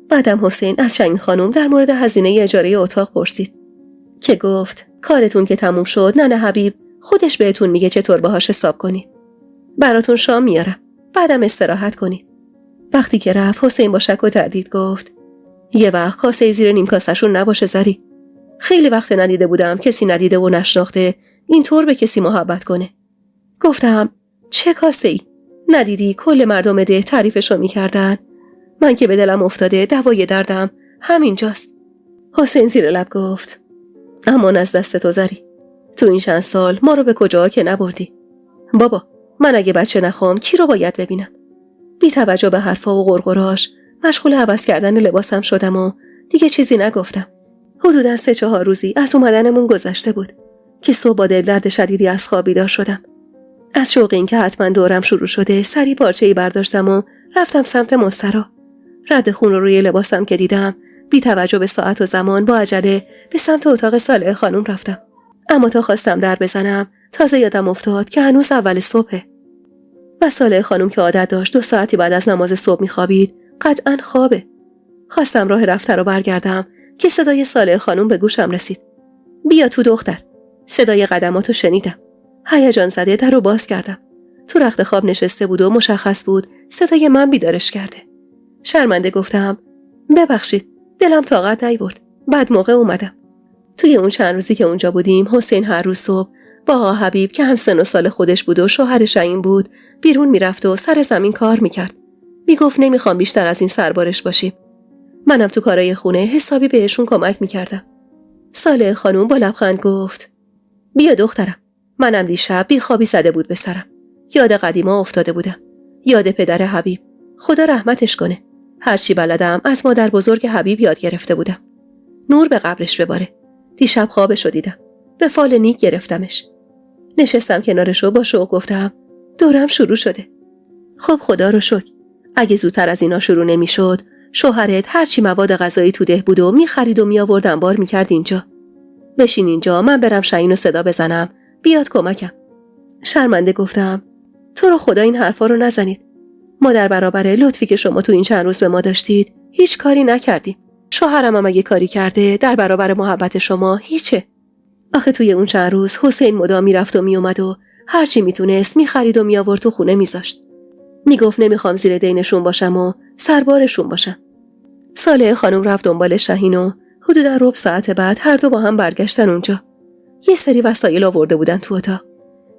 بعدم حسین از شهین خانم در مورد هزینه اجاره اتاق پرسید که گفت کارتون که تموم شد ننه حبیب خودش بهتون میگه چطور باهاش حساب کنید. براتون شام میارم. بعدم استراحت کنید. وقتی که رفت حسین با شک و تردید گفت یه وقت کاسه زیر نیم کاسه‌شون نباشه زری. خیلی وقت ندیده بودم کسی ندیده و نشناخته اینطور به کسی محبت کنه. گفتم چه کاسه‌ای؟ ندیدی کل مردم ده تعریفشو میکردن. من که به دلم افتاده دوای دردم همینجاست. حسین زیر لب گفت امان از دست تو زری. تو این چند سال ما رو به کجا که نبردی. بابا من اگه بچه نخوام کی رو باید ببینم؟ بی توجه به حرفا و غرغراش مشغول عوض کردن لباسم شدم و دیگه چیزی نگفتم. حدوداً 3-4 روزی از اومدنمون گذشته بود که صبح با دل درد شدیدی از خواب بیدار شدم. از شوق این که حتما دورم شروع شده سری پارچه‌ای برداشتم و رفتم سمت مسترا. رد خون رو روی لباسم که دیدم بی توجه به ساعت و زمان با عجله به سمت اتاق صالح خانم رفتم. اما تا خواستم در بزنم تازه یادم افتاد که هنوز اول صبحه و صالح خانم که عادت داشت 2 ساعتی بعد از نماز صبح میخوابید قطعاً خوابه. خواستم راه رفته رو برگردم که صدای صالح خانم به گوشم رسید. بیا تو دختر. صدای قدماتو شنیدم. هیجان زده در رو باز کردم. تو رخت خواب نشسته بود و مشخص بود صدای من بیدارش کرده. شرمنده گفتم ببخشید دلم طاقت نیورد. بعد موقع اومدم. توی اون چند روزی که اونجا بودیم حسین هر روز صبح با آقا حبیب که هم سن و سال خودش بود و شوهر شهین بود بیرون میرفت و سر زمین کار میکرد. میگفت نمیخوام بیشتر از این سربارش باشیم. منم تو کارای خونه حسابی بهشون کمک میکردم. صالح خانوم با لبخند گفت بیا دخترم. منم دیشب بیخوابی زده بود به سرم. یاد قدیما افتاده بودم. یاد پدر حبیب. خدا رحمتش کنه. هرچی بلدم از مادر بزرگ حبیب یاد گرفته بودم. نور به قبرش بباره. دیشب خوابشو دیدم. به فال نیک گرفتمش. نشستم کنارشو با شوق گفتم دورم شروع شده. خب خدا رو شکر. اگه زودتر از اینا شروع نمیشد شوهرت هرچی مواد غذایی تو ده بود و میخرید و میآورد انبار میکرد اینجا. بشین اینجا من برم شهین رو صدا بزنم بیاد کمکم. شرمنده گفتم تو رو خدا این حرفا رو نزنید. ما در برابر لطفی که شما تو این چند روز به ما داشتید هیچ کاری نکردیم. شوهرم هم اگه کاری کرده در برابر محبت شما هیچه. آخه توی اون چند روز حسین مدام میرفت و میومد و هرچی میتونست میخرید و میآورد تو خونه میذاشت. میگفت نمیخوام زیر دینشون باشم و سربارشون باشم. صالح خانم رفت دنبال شهین و حدودا ربع ساعت بعد هر دو با هم برگشتن اونجا. یه سری وسایل آورده بودن تو اتاق.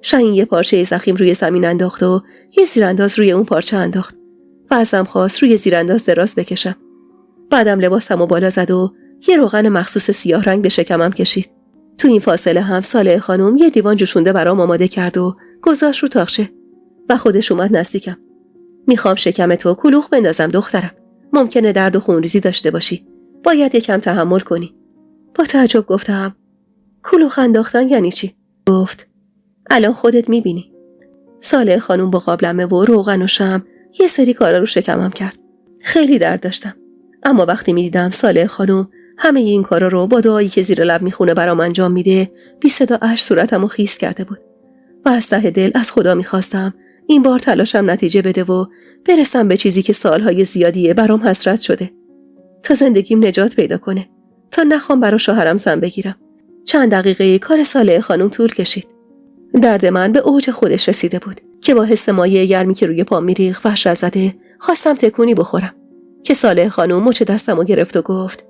شهین یه پارچه ضخیم روی زمین انداخت و یه زیرانداز روی اون پارچه انداخت و ازم خواست روی زیرانداز دراز بکشم. بعدم لباسمو بالا زد و یه روغن مخصوص سیاه رنگ به شکمم کشید. تو این فاصله هم صالح خانم یه لیوان جوشونده برام آماده کرد و گذاشت رو تاقچه و خودش اومد نزدیکم. میخوام شکم تو کلوخ بندازم دخترم. ممکنه درد و خونریزی داشته باشی. باید یکم تحمل کنی. با تعجب گفتم کلوخ انداختن یعنی چی؟ گفت الان خودت میبینی. صالح خانم با قابلمه و روغن و شمع یه سری کارا رو شکمم کرد. خیلی درد داشتم. اما وقتی میدیدم صالح خانم همه این کارا رو با دعایی که زیر لب میخونه برام انجام میده، بی صدا اشک صورتمو خیس کرده بود. و از ته دل از خدا میخواستم این بار تلاشم نتیجه بده و برسم به چیزی که سالهای زیادیه برام حسرت شده. تا زندگیم نجات پیدا کنه. تا نخوام برا شوهرم سم بگیرم. چند دقیقه کار صالح خانم طول کشید. درد من به اوج خودش رسیده بود که با حس مایه گرمی که روی پام میریخت وحشت زده خواستم تکونی بخورم که صالح خانم مچ دستمو گرفت و گفت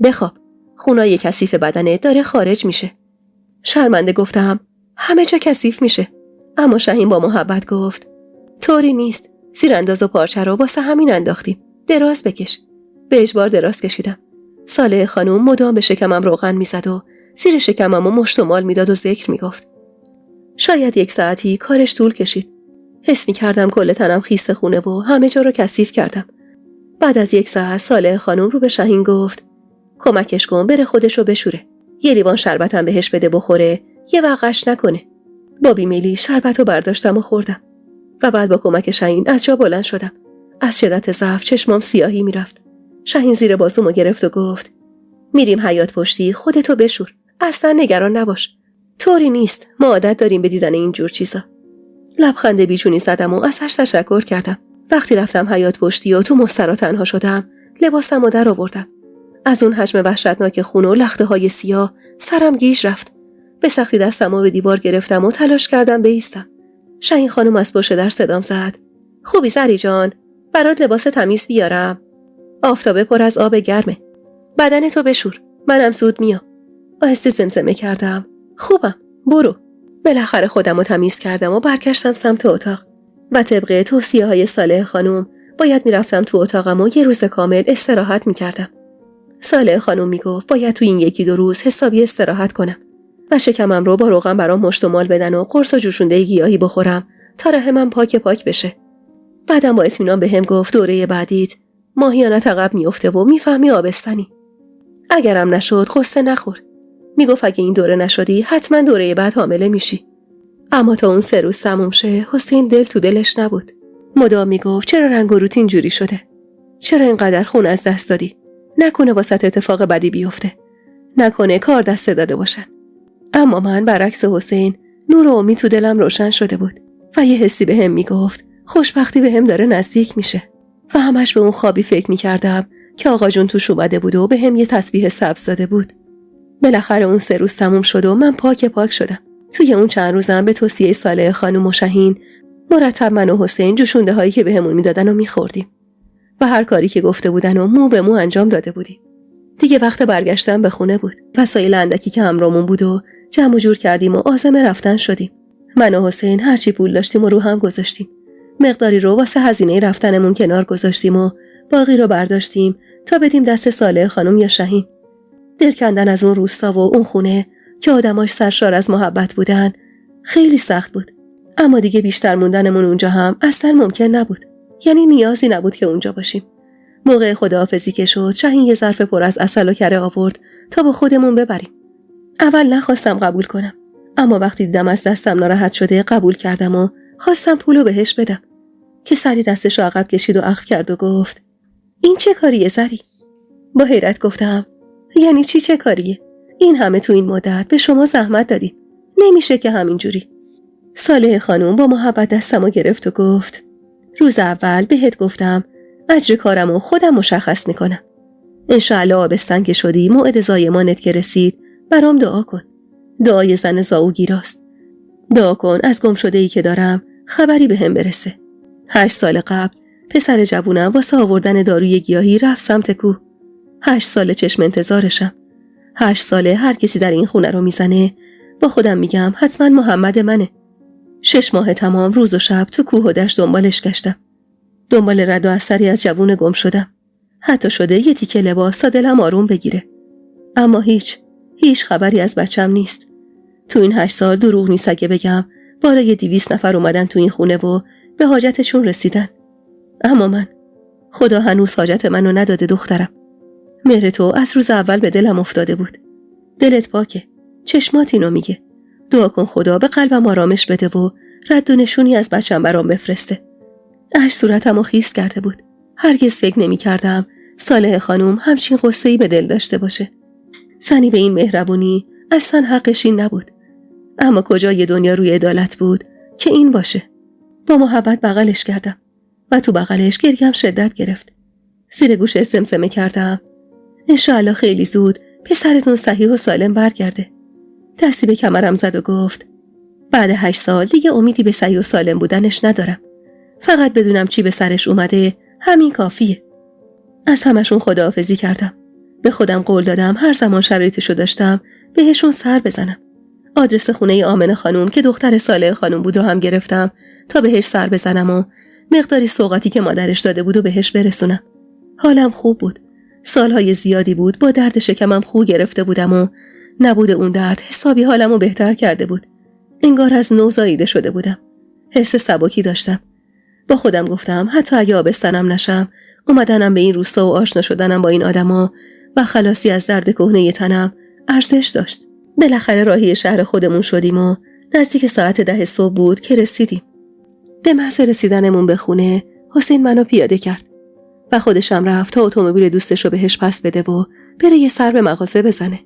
بخواب، خونای کثیف بدنت داره خارج میشه. شرمنده گفتم همه جا کثیف میشه. اما شهین با محبت گفت طوری نیست، زیرانداز و پارچه رو واسه همین انداختیم، دراز بکش. به اجبار دراز کشیدم. صالح خانم مدام به شکمم روغن میزد و زیر شکممو مشت و مال میداد و ذکر میگفت. شاید 1 ساعتی کارش طول کشید. حس میکردم کل تنم خیس خونه و همه جا رو کثیف کردم. بعد از 1 ساعت صالح خانم رو به شهین گفت کمکش کن بره خودشو بشوره. یه لیوان شربتم بهش بده بخوره، یه وقعش نکنه. با بیمیلی شربتو برداشتم و خوردم. و بعد با کمک شهین از جا بلند شدم. از شدت ضعف چشمام سیاهی میرفت. شهین زیر بازومو گرفت و گفت میریم حیاط پشتی، خودتو بشور. اصلا نگران نباش. طوری نیست، ما عادت داریم به دیدن این جور چیزا. لبخند بیچونی زدم و ازش تشکر کردم. وقتی رفتم حیاط پشتی و تو مسترا تنها شدم، لباسمو در آوردم. از اون حجم وحشتناک خون و لخته‌های سیاه سرم گیج رفت. به سختی دستمو به دیوار گرفتم و تلاش کردم بایستم. شهین خانم از پشت در صدام زد. خوبی زری جان؟ برات لباس تمیز بیارم؟ آفتابه پر از آب گرمه. بدنتو بشور. منم زود میام. آهسته زمزمه کردم. خوبم. برو. بالاخره خودمو تمیز کردم و برگشتم سمت اتاق. و طبق توصیه‌های صالح خانم باید میرفتم تو اتاقم و یه روز کامل استراحت میکردم. صالح خانم میگفت باید تو این 1-2 روز حسابی استراحت کنم و شکمم رو با روغن برام مشت و مال بدن و قرص و جوشونده گیاهی بخورم تا رحمم پاک بشه. بعدم با اطمینان بهم گفت دوره بعدیت ماهیانت عقب میفته و میفهمی آبستنی. اگرم نشد قصه نخور. میگفت اگه این دوره نشدی حتما دوره بعد حامله میشی. اما تا اون 3 روز تموم شه حسین دل تو دلش نبود. مدام میگفت چرا رنگ و روت اینجوری شده؟ چرا اینقدر خون از دست دادی؟ نکنه واسط اتفاق بدی بیفته. نکنه کار دست داده باشن. اما من برعکس حسین نور و امید تو دلم روشن شده بود و یه حسی بهم میگفت خوشبختی بهم داره نزدیک میشه. و همش به اون خوابی فکر میکردم که آقا جون توش اومده بود و بهم یه تسبیح سبز داده بود. بالاخره اون 3 روز تموم شد و من پاک شدم. توی اون چند روزم به توصیه صالح خانم و شهین مرتب من و حسین جوشونده هایی که بهمون میدادن و میخوردیم و هر کاری که گفته بودن و مو به مو انجام داده بودیم. دیگه وقت برگشتن به خونه بود. وسایل اندکی که همراهمون بود و جمع جور کردیم و عازم رفتن شدیم. من و حسین هرچی پول داشتیم و رو هم گذاشتیم. مقداری رو واسه هزینه رفتنمون کنار گذاشتیم و باقی رو برداشتیم تا بدیم دست صالح خانم یا شهین. دل کندن از اون روستا و اون خونه که آدماش سرشار از محبت بودن خیلی سخت بود. اما دیگه بیشتر موندنمون اونجا هم اصلا ممکن نبود. یعنی نیازی نبود که اونجا باشیم. موقع خداحافظی که شد شهین یه ظرف پر از عسل و کره آورد تا با خودمون ببریم. اول نخواستم قبول کنم، اما وقتی دیدم از دستم ناراحت شده قبول کردم و خواستم پولو بهش بدم که سری دستشو عقب کشید و اخم کرد و گفت این چه کاریه زری؟ با حیرت گفتم یعنی چه کاریه؟ این همه تو این مدت به شما زحمت دادیم، نمیشه که همینجوری. صالح خانم با محبت دستمو گرفت و گفت روز اول بهت گفتم اجر کارمو خودم مشخص میکنم. انشاءالله آبستن که شدی موعد زایمانت که رسید برام دعا کن. دعای زن زاوگیراست. دعا کن از گم شده‌ای که دارم خبری بهم برسه. 8 سال قبل پسر جوونم واسه آوردن داروی گیاهی رفت سمت کوه. 8 سال چشم انتظارشم. 8 ساله هر کسی در این خونه رو میزنه با خودم میگم حتما محمد منه. 6 ماه تمام روز و شب تو کوه و دشت دنبالش گشتم. دنبال رد و اثری از جوون گم شدم. حتی شده یه تیکه لباس تا دلم آروم بگیره. اما هیچ خبری از بچم نیست. تو این 8 سال دروغ نیست اگه بگم بالای 200 نفر اومدن تو این خونه و به حاجتشون رسیدن. اما من، خدا هنوز حاجت منو نداده دخترم. مهر تو از روز اول به دلم افتاده بود. دلت پاکه، چشمات اینو میگه. دعا کن خدا به قلبم آرامش بده و رد و نشونی از بچم برام بفرسته. اش صورتمو خیس کرده بود. هرگز فکر نمی کردم صالح خانوم همچین غصه‌ای به دل داشته باشه. زنی به این مهربونی اصلا حقش این نبود. اما کجای دنیا روی عدالت بود که این باشه؟ با محبت بغلش کردم و تو بغلش گریم شدت گرفت. زیر گوشش زمزمه کردم انشاءالله خیلی زود پسرتون صحیح و سالم برگرده. دستی به کمرم زد و گفت بعد 8 سال دیگه امیدی به صحیح و سالم بودنش ندارم. فقط بدونم چی به سرش اومده، همین کافیه. از همشون خداحافظی کردم. به خودم قول دادم هر زمان شرایطشو داشتم بهشون سر بزنم. آدرس خونه آمنه خانوم که دختر صالح خانوم بود رو هم گرفتم تا بهش سر بزنم و مقداری سوغاتی که مادرش داده بود و بهش برسونم. حالم خوب بود. سالهای زیادی بود با درد شکمم خو گرفته بودم و نبود اون درد حسابی حالمو بهتر کرده بود. انگار از نو زاییده شده بودم. حس سبکی داشتم. با خودم گفتم حتی اگه آبستنم نشم، اومدنم به این روستا و آشنا شدنم با این آدما و خلاصی از درد کهنه تنم ارزش داشت. بالاخره راهی شهر خودمون شدیم و نزدیک ساعت 10 صبح بود که رسیدیم. به محض رسیدنمون به خونه حسین منو پیاده کرد و خودشم رفت تا اتومبیل دوستش رو بهش پس بده و بره یه سر به مغازه بزنه.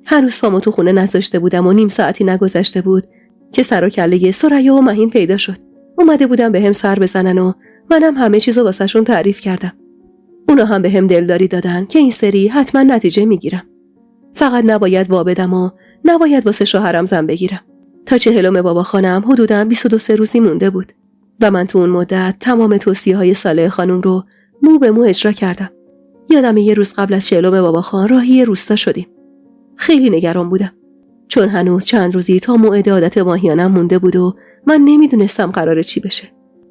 هنوز پامو تو خونه نذاشته بودم و نیم ساعتی نگذشته بود که سر و کله ثریا و مهین پیدا شد. اومده بودم به هم سر بزنن و منم همه چیزو واسهشون تعریف کردم. اونا هم به هم دلداری دادن که این سری حتما نتیجه میگیرم. فقط نباید وا بدم و نباید واسه شوهرم زن بگیرم. تا 40 بابا خانم حدوداً 22 روزی مونده بود و من تو اون مدت تمام توصیه‌های صالح خانم رو مو به مو اجرا کردم. یادم یه روز قبل از 40 بابا خان راهی روستا شدیم. خیلی نگران بودم چون هنوز چند روزی تا موعد عادت ماهیانم مونده بود و من نمیدونستم قراره چی بشه.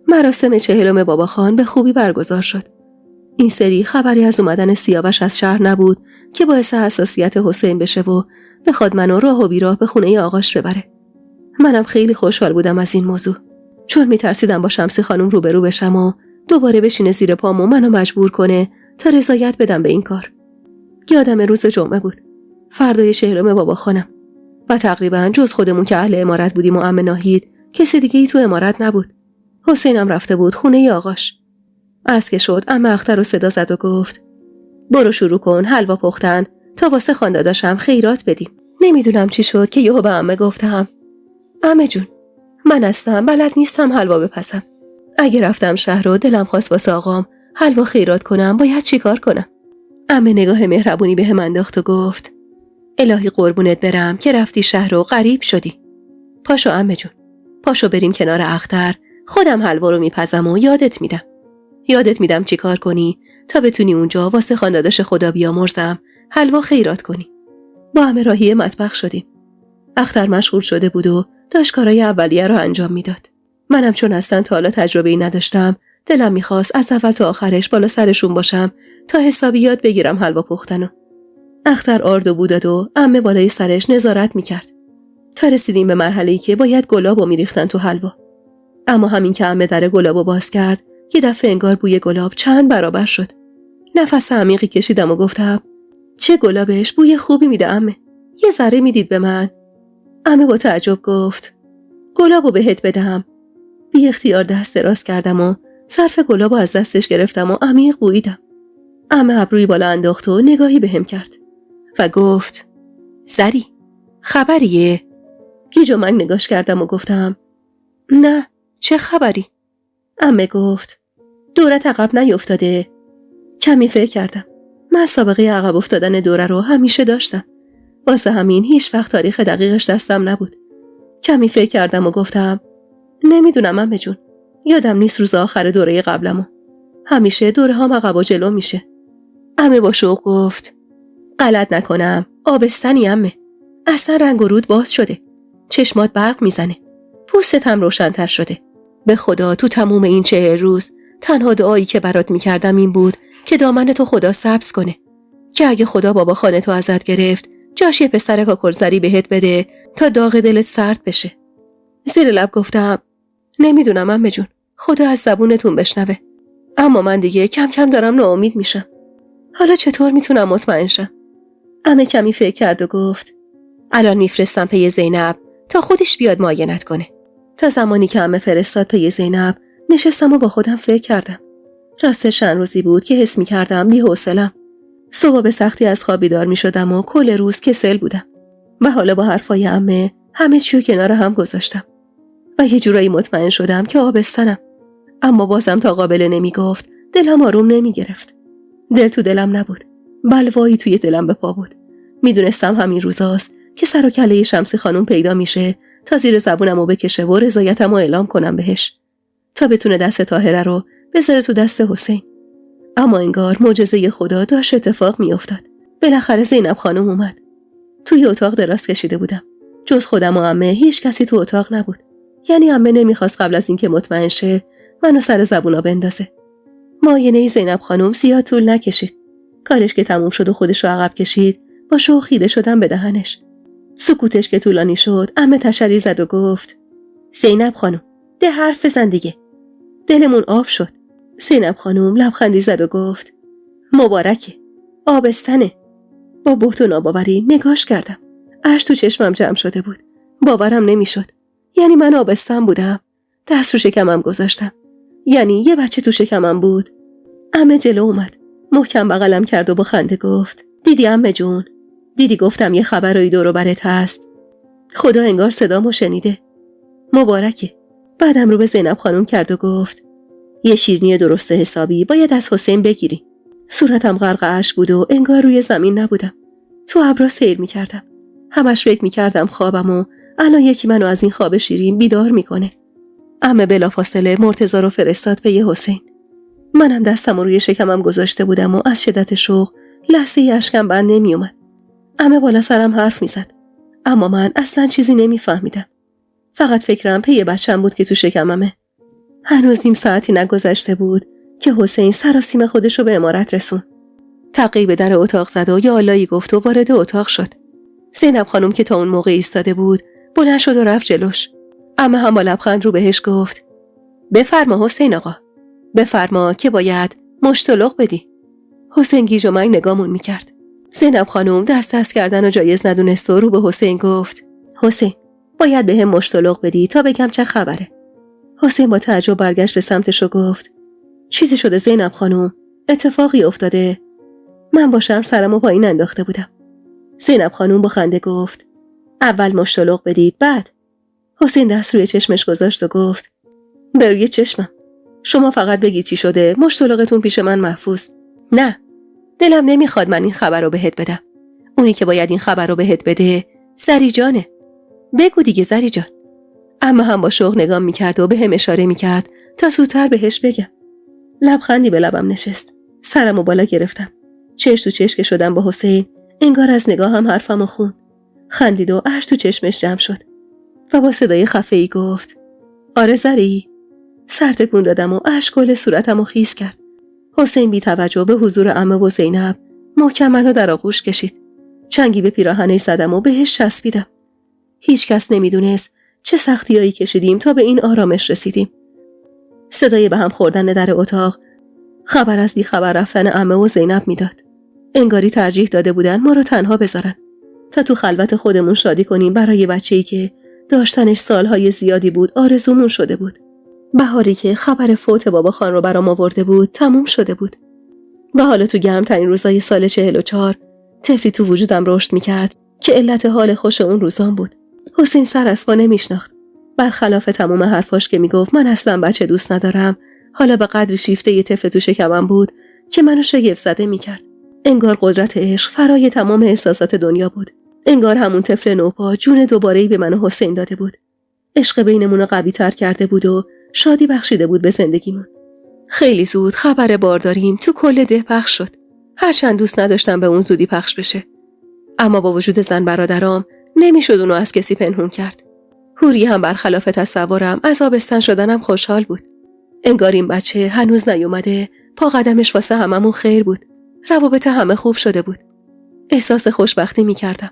مراسم 40 بابا خان به خوبی برگزار شد. این سری خبری از اومدن سیاوش از شهر نبود که باعث حساسیت حسین بشه و بخواد منو راه و بیراه به خونه آقاش ببره. منم خیلی خوشحال بودم از این موضوع چون میترسیدم با شمسی خانم روبرو بشم و دوباره بشینه زیر پام و منو مجبور کنه تا رضایت بدم به این کار. یادم روز جمعه بود، فردای 40 بابا خانم و تقریبا جز خودمون که اهل عمارت بودیم و عمه ناهید کسی دیگه ای تو عمارت نبود. حسینم رفته بود خونه آقاش. از که شد عمه اختر رو صدا زد و گفت برو شروع کن حلوا پختن تا واسه خانداداشم خیرات بدیم. نمیدونم چی شد که یهو به عمه گفتم عمه جون من اصلا بلد نیستم حلوا بپزم. اگه رفتم شهر و دلم خواست واسه آقام حلوا خیرات کنم باید چی کار کنم؟ عمه نگاه مهربونی بهم انداخت و گفت الهی قربونت برم که رفتی شهر و غریب شدی. پاشو عمه جون، پاشو بریم کنار اختر، خودم حلوا رو میپزم و یادت میدم چی کار کنی تا بتونی اونجا واسه خانداداش خدا بیامرزم حلوا خیرات کنی. با همه راهی مطبخ شدیم. اختر مشغول شده بود و داشت کارای اولیه رو انجام میداد. منم چون اصلا تا حالا تجربه‌ای نداشتم دلم میخواست از اول تا آخرش بالا سرشون باشم تا حسابی یاد بگیرم حلوا پختنو. اختر آرد و بوداد و عمه بالای سرش نظارت میکرد تا رسیدیم به مرحله‌ای که باید گلابو میریختن تو حلوا. اما همین که عمه در گلابو باز کرد یه دفعه انگار بوی گلاب چند برابر شد. نفس عمیقی کشیدم و گفتم چه گلابش بوی خوبی میده عمه، یه ذره میدید به من؟ عمه با تعجب گفت گلابو بهت بدم. بی اختیار دست دراز کردم و ظرف گلابو از دستش گرفتم و عمیق بوییدم. عمه ابروی بالا انداخت و نگاهی بهم کرد و گفت زری خبریه؟ گیج و منگ نگاش کردم و گفتم نه چه خبری؟ عمه گفت دورت عقب نیفتاده؟ کمی فکر کردم. من سابقه عقب افتادن دوره رو همیشه داشتم، واسه همین هیچ وقت تاریخ دقیقش دستم نبود. کمی فکر کردم و گفتم نمیدونم عمه جون، یادم نیست روز آخر دوره قبلمو. همیشه دوره هم عقب و جلو میشه. عمه با شوق گفت غلط نکنم آبستنی عمه، اصلا رنگ و رود باز شده، چشمات برق میزنه، پوستت هم روشن‌تر شده. به خدا تو تموم این 40 روز تنها دعایی که برات میکردم این بود که دامن تو خدا سبز کنه. که اگه خدا بابا خانه تو ازت گرفت جاش یه پسر کاکلزری بهت بده تا داغ دلت سرد بشه. زیر لب گفتم نمیدونم عمه جون، خدا از زبونتون بشنوه، اما من دیگه کم کم دارم ناامید میشم. حالا چطور میتونم مطمئن شم؟ عمه کمی فکر کرد و گفت الان میفرستم پی زینب تا خودش بیاد معاینت کنه. تا زمانی که عمه فرستاد پی زینب نشستم و با خودم فکر کردم. راستش چند روزی بود که حس میکردم بی‌حوصله‌ام. صبح به سختی از خواب بیدار میشدم و کل روز کسل بودم و حالا با حرفای عمه همه چیو کنار هم گذاشتم و یه جورایی مطمئن شدم که آبستنم. اما بازم تا قابل نمیگفت دلم آروم نمیگرفت. دل تو دلم نبود، بلوایی توی دلم به پا بود. میدونستم همین روزاست که سر و کله شمسی خانم پیدا میشه تا زیر زبونمو بکشه و رضایتمو اعلام کنم بهش تا بتونه دست طاهره رو بذاره تو دست حسین. اما انگار معجزه خدا داشت اتفاق میافتاد. بالاخره زینب خانم اومد. توی اتاق دراز کشیده بودم. جز خودم و عمه هیچ کسی تو اتاق نبود. یعنی عمه نمیخواست قبل از اینکه مطمئن شه منو سر زبونا بندازه. معاینه زینب خانم زیاد طول نکشید. کارش که تموم شد و خودش رو عقب کشید، با شوق خیره شدم به دهنش. سکوتش که طولانی شد، عمه تشری زد و گفت زینب خانم ده حرف بزن دیگه. دلمون آب شد. زینب خانم لبخندی زد و گفت مبارکه، آبستنه. با بهت و ناباوری نگاش کردم. اشک تو چشمم جمع شده بود. باورم نمیشد. یعنی من آبستن بودم. دست رو شکمم گذاشتم. یعنی یه بچه تو شکمم بود. عمه جلو اومد. محکم بغلم کرد و با خنده گفت دیدی عمه جون؟ دیدی گفتم یه خبرایی دور و برت هست؟ خدا انگار صدامو شنیده. مبارکه. بعدم رو به زینب خانم کرد و گفت یه شیرینی درست حسابی باید از حسین بگیری. صورتم غرق اشک بود و انگار روی زمین نبودم. تو ابرا سیر میکردم. همش فکر میکردم خوابم و الان یکی منو از این خواب شیرین بیدار میکنه. عمه بلافاصله مرتضی رو فرستاد پی حسین. منم دستم روی شکمم گذاشته بودم و از شدت شوق لحظه اشکم بند نمیومد. عمه بالا سرم حرف میزد. اما من اصلا چیزی نمیفهمیدم. فقط فکرم پی بچم بود که تو شکممه. هنوز نیم ساعتی نگذشته بود که حسین سراسیم خودش رو به عمارت رسون. تقی به در اتاق زد و یا اللهی گفت و وارد اتاق شد. زینب خانم که تا اون موقع ایستاده بود بلند شد و رفت جلوش. عمه هم با لبخند رو بهش گفت بفرما حسین آقا، بفرما که باید مشتلق بدی. حسین گیج و منگ نگامون میکرد. زینب خانم دست کردن و جایز ندونست و رو به حسین گفت حسین باید به هم مشتلق بدی تا بگم چه خبره. حسین با تعجب برگشت به سمتش و گفت چیزی شده زینب خانم؟ اتفاقی افتاده؟ من با شرم سرمو پایین انداخته بودم. زینب خانم با خنده گفت اول مشتلق بدید بعد. حسین دست روی چشمش گذاشت و گفت به روی چشمم. شما فقط بگید چی شده، مشتلقتون پیش من محفوظ. نه، دلم نمیخواد من این خبر رو بهت بدم. اونی که باید این خبر رو بهت بده زری جانه. بگو دیگه زری جان. اما هم با شوق نگام میکرد و به هم اشاره میکرد تا زودتر بهش بگم. لبخندی به لبم نشست. سرمو بالا گرفتم. چش تو چش که شدم با حسین، انگار از نگاهم حرفمو خوند. خندید و اشک تو چشمش جمع شد و با صدای خفه‌ای گفت آره زری. سر تکون دادم و اشک گل صورتمو خیس کرد. حسین بی توجه به حضور عمه و زینب محکم منو در آغوش کشید. چنگی به پیراهنش زدم و بهش چسبیدم. هیچ کس نمیدونست چه سختیایی کشیدیم تا به این آرامش رسیدیم. صدای به هم خوردن در اتاق خبر از بی خبر رفتن عمه و زینب میداد. انگاری ترجیح داده بودن ما رو تنها بذارن تا تو خلوت خودمون شادی کنیم برای بچه‌ای که داشتنش سالهای زیادی بود آرزومون شده بود. بهاری که خبر فوت بابا خان رو برام آورده بود تموم شده بود. و حالا تو گرمترین روزای سال 44 طفلی تو وجودم رشد میکرد که علت حال خوش اون روزان بود. حسین سر از پا نمیشناخت. برخلاف تمام حرفاش که میگفت من اصلا بچه دوست ندارم، حالا به قدری شیفته یه طفل تو شکمم بود که منو شگفت زده میکرد. انگار قدرت عشق فرای تمام احساسات دنیا بود. انگار همون طفل نوپا جون دوباره‌ای به من و حسین داده بود. عشق بینمون رو قوی‌تر کرده بود و شادی بخشیده بود به زندگیمون. خیلی زود خبر بارداریم تو کل ده پخش شد. هرچند دوست نداشتم به اون زودی پخش بشه. اما با وجود زن برادرام نمیشد اونو از کسی پنهون کرد. هوری هم برخلاف تصورم از آبستن شدنم خوشحال بود. انگار این بچه هنوز نیومده، پا قدمش واسه هممون خیر بود روابط همه خوب شده بود. احساس خوشبختی می‌کردم.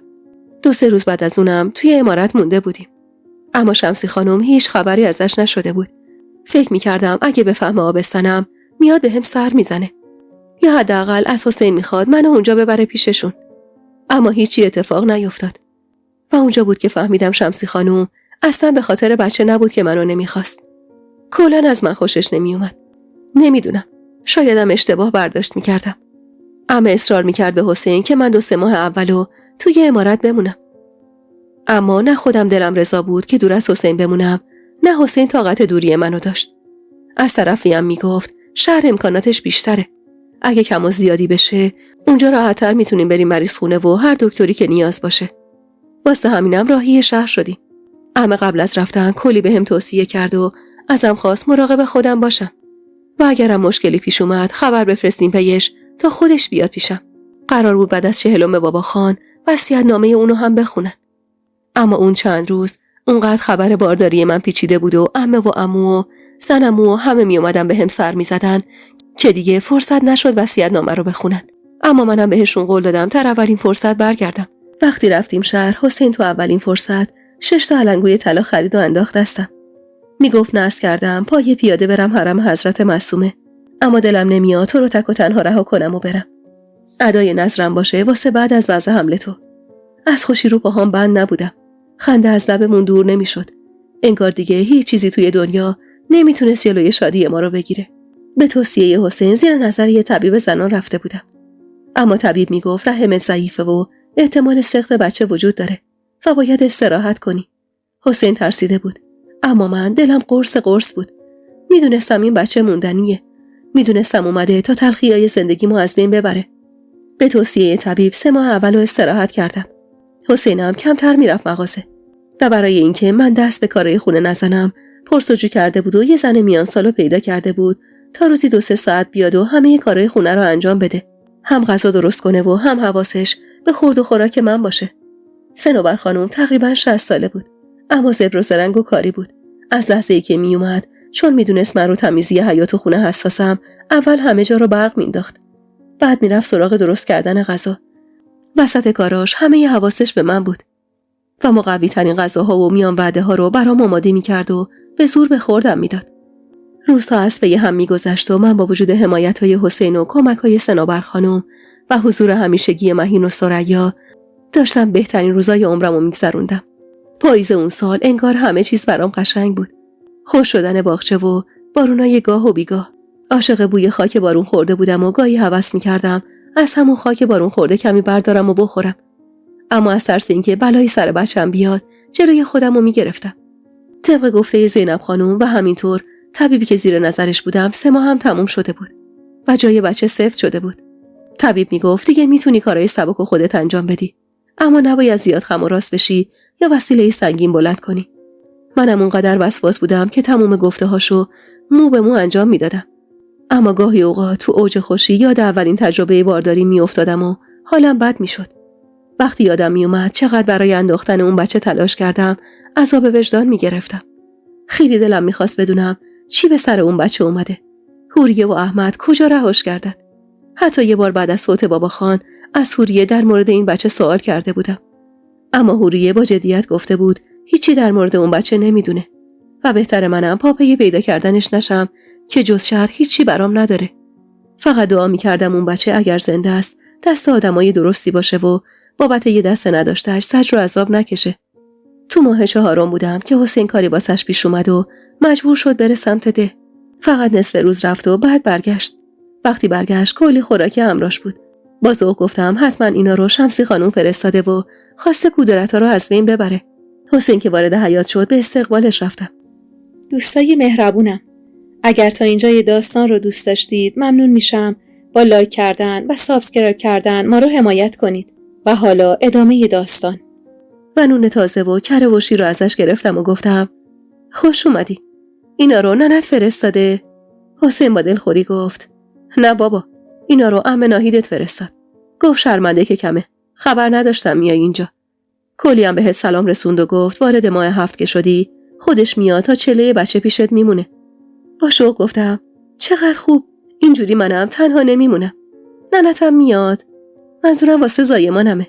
2-3 روز بعد از اونم توی عمارت مونده بودیم. اما شمسی خانم هیچ خبری ازش نشده بود. فکر می‌کردم اگه بفهمه آبستنم میاد بهم سر میزنه. یا حداقل از حسین میخواد منو اونجا ببره پیششون. اما هیچی اتفاق نیفتاد. و اونجا بود که فهمیدم شمسی خانم اصلا به خاطر بچه نبود که منو نمیخواست. کلاً از من خوشش نمیومد. نمیدونم. شایدم اشتباه برداشت میکردم. اما اصرار میکرد به حسین که من 2-3 ماه اولو توی عمارت بمونم. اما نه خودم دلم رضا بود که دور از حسین بمونم، نه حسین طاقت دوری منو داشت. از طرفی هم میگفت شهر امکاناتش بیشتره. اگه کم و زیادی بشه، اونجا راحت‌تر میتونیم بریم مریض خونه و هر دکتری که نیاز باشه. واسه همینم راهی شهر شدیم. اما قبل از رفتن کلی بهم توصیه کرد و ازم خواست مراقب خودم باشم. و اگرم مشکلی پیش اومد خبر بفرستیم پیش تا خودش بیاد پیشم. قرار بود بعد از 40 بابا خان وصیت‌نامه اونو هم بخونن. اما اون چند روز اونقدر خبر بارداری من پیچیده بود و عمه و عمو و زنمو همه می اومدن بهم سر می‌زدن که دیگه فرصت نشد وصیت‌نامه رو بخونن. اما منم بهشون قول دادم تا اولین فرصت برگردم. وقتی رفتیم شهر، حسین تو اولین فرصت 6 تا علنگوی طلا خرید و انداخت دستم. میگفت نذر کردم پای پیاده برم حرم حضرت معصومه، اما دلم نمیاد تو رو تک و تنها رها کنم و برم. ادای نظرم باشه واسه بعد از وضع حمله تو. از خوشی رو پاهام بند نبودم. خنده از لبمون دور نمیشد. انگار دیگه هیچ چیزی توی دنیا نمیتونست جلوی شادی ما رو بگیره. به توصیه حسین زیر نظر یه طبیب زنان رفته بودم. اما طبیب میگفت رحمت ضعیفه و احتمال سقط بچه وجود داره و باید استراحت کنی. حسین ترسیده بود، اما من دلم قرص بود. میدونستم این بچه موندنیه. میدونستم اومده تا تلخیای زندگیمو از بین ببره. به توصیه طبیب 3 ماه اولو استراحت کردم. حسینم کمتر میرفت مغازه و برای اینکه من دست به کارهای خونه نزنم پرسجو کرده بود و یه زن میان سالو پیدا کرده بود تا روزی 2-3 ساعت بیاد و همه کارهای خونه رو انجام بده. هم غذا درست کنه و هم حواسش به خورد و خوراک من باشه. صنوبر خانم تقریباً 60 ساله بود، اما زبر و زرنگ و کاری بود. از لحظه‌ای که می اومد، چون میدونست من رو تمیزی حیاط و خونه حساسم، اول همه جا رو برق مینداخت. بعد میرفت سراغ درست کردن غذا. وسط کاراش همه حواسش به من بود و مقوی ترین غذاها و میان وعده ها رو برام آماده میکرد و به زور به خوردم میداد. روزها از پی هم میگذشت و من با وجود حمایت‌های حسین و کمک‌های صنوبر خانم و حضور همیشگی مهین و ثریا داشتم بهترین روزای عمرمو میگذروندم. پاییز اون سال انگار همه چیز برام قشنگ بود. خوش شدن باغچه و بارونای گاه و بیگاه. عاشق بوی خاک بارون خورده بودم و گاهی هوس می‌کردم از همون خاک بارون خورده کمی بردارم و بخورم. اما از ترس اینکه بلایی سر بچم بیاد جلوی خودمو میگرفتم. طبق گفته زینب خانم و همینطور طبیبی که زیر نظرش بودم 3 ماه هم تموم شده بود و جای بچه سفت شده بود. طبیب میگفت دیگه میتونی کارهای سبک و خودت انجام بدی، اما نباید زیاد خم و راست بشی یا وسیله سنگین بلند کنی. منم اونقدر وسواس بودم که تمام گفته هاشو مو به مو انجام میدادم. اما گاهی اوقات تو اوج خوشی یاد اولین تجربه بارداری میافتادم و حالم بد میشد. وقتی یادم میومد چقدر برای انداختن اون بچه تلاش کردم، عذاب وجدان میگرفتم. خیلی دلم میخواست بدونم چی به سر اون بچه اومده. حوریه و احمد کجا رهاش کردن؟ حتی یه بار بعد از فوت بابا خان از حوریه در مورد این بچه سوال کرده بودم. اما حوریه با جدیت گفته بود هیچی در مورد اون بچه نمیدونه و بهتر منم پاپی پیدا کردنش نشم که جز شهر هیچی برام نداره. فقط دعا میکردم اون بچه اگر زنده است دست آدمای درستی باشه و بابت یه دست نداشتهش زجر و عذاب نکشه. تو ماه 4 بودم که حسین کاری واسش پیش اومد و مجبور شد بره سمت ده. فقط نصف روز رفت و بعد برگشت. وقتی برگشت کلی خوراکی همراش بود. با ذوق گفتم حتما اینا رو شمسی خانم فرستاده و خواسته کدورت‌ها رو از بین ببره. حسین که وارد حیاط شد به استقبالش رفتم. دوستای مهربونم، اگر تا اینجای داستان رو دوست داشتید ممنون میشم با لایک کردن و سابسکرایب کردن ما رو حمایت کنید. و حالا ادامه داستان. و نون تازه و کره و شیر رو ازش گرفتم و گفتم خوش اومدی. اینا رو ننت فرستاده؟ حسین با دلخوری گفت نه بابا، اینا رو عمه ناهیدت فرستاد. گفت شرمنده که کمه، خبر نداشتم میای اینجا. کلی هم بهت سلام رسوند و گفت وارد ماه 7 که شدی خودش میاد تا چله بچه پیشت میمونه. با شوق گفتم چقدر خوب، اینجوری منم تنها نمیمونم. ننتم میاد. منظورم واسه زایمانمه.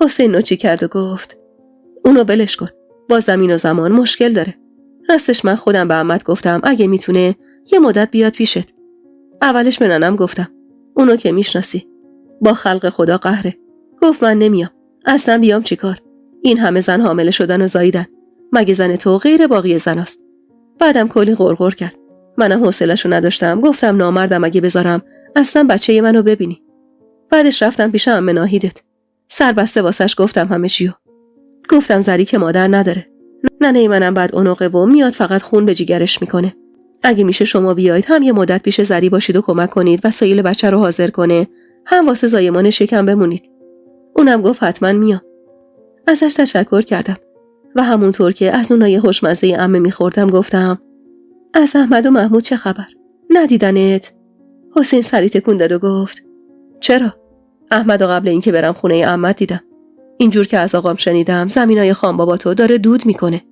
حسین نوچی کرد و گفت اونو بلش کن. با زمین و زمان مشکل داره. راستش من خودم به عمت گفتم اگه میتونه یه مدت بیاد پیشت. اولش به ننم گفتم. اونو که میشناسی. با خلق خدا قهره. گفت من نمیام. اصلا بیام چیکار؟ این همه زن حامله شدن و زاییدن. مگه زن تو غیر باقی زناست؟ بعدم کلی غرغر کرد. منم حوصله‌شو نداشتم. گفتم نامردم اگه بذارم اصلا بچه منو ببینی. بعدش رفتم پیش عمه ناهیدت. سربسته واسش گفتم همه چیو. گفتم زری که مادر نداره. ننه منم بعد اونقه و میاد فقط خون به جیگرش میکنه. اگه میشه شما بیایید هم یه مدت پیش زری باشید و کمک کنید وسایل بچه رو حاضر کنه، هم واسه زایمان شکم بمونید. اونم گفت حتما میام. ازش تشکر کردم و همونطور که از اونای خوشمزه عمه میخوردم گفتم از احمد و محمود چه خبر؟ ندیدنت؟ حسین سری تکون داد و گفت چرا؟ احمد و قبل اینکه برم خونه عمت دیدم. اینجور که از آقام شنیدم زمینای خان باباتو داره دود میکنه.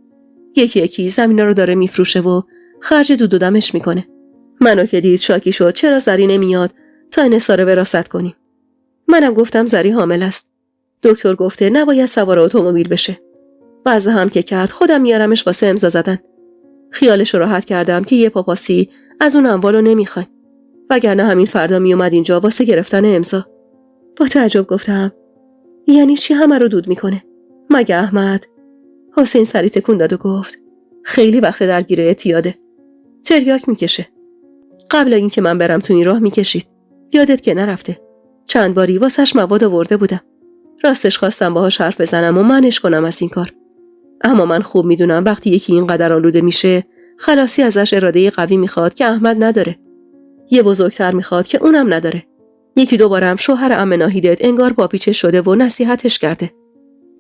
یکی یکی زمینا رو داره میفروشه و خرج دود و دمش میکنه. منو که دید شاکی شد چرا زری نمیاد تا انحصار وراثت کنیم. منم گفتم زری حامل است. دکتر گفته نباید سوار اتومبیل بشه. بعضی هم که کرد خودم میارمش واسه امضا زدن. خیالش رو راحت کردم که یه پاپاسی از اون اموالو نمیخوایم. وگرنه همین فردا میومد اینجا واسه گرفتن امضا. با تعجب گفتم یعنی چی همه رو دود میکنه؟ مگه احمد؟ حسین سری تکون داد و گفت خیلی وقت درگیر اعتیاده. تریاک میکشه. قبل اینکه من برم تو این راه میکشید. یادت که نرفته. چند باری واسش مواد آورده بودم. راستش خواستم باهاش حرف بزنم و منعش کنم از این کار. اما من خوب میدونم وقتی یکی اینقدر آلوده میشه خلاصی ازش اراده قوی میخواد که احمد نداره. یه بزرگتر میخواد که اونم نداره. یکی دوبارم شوهر عمه ناهیدت انگار باپیچه شده و نصیحتش کرده.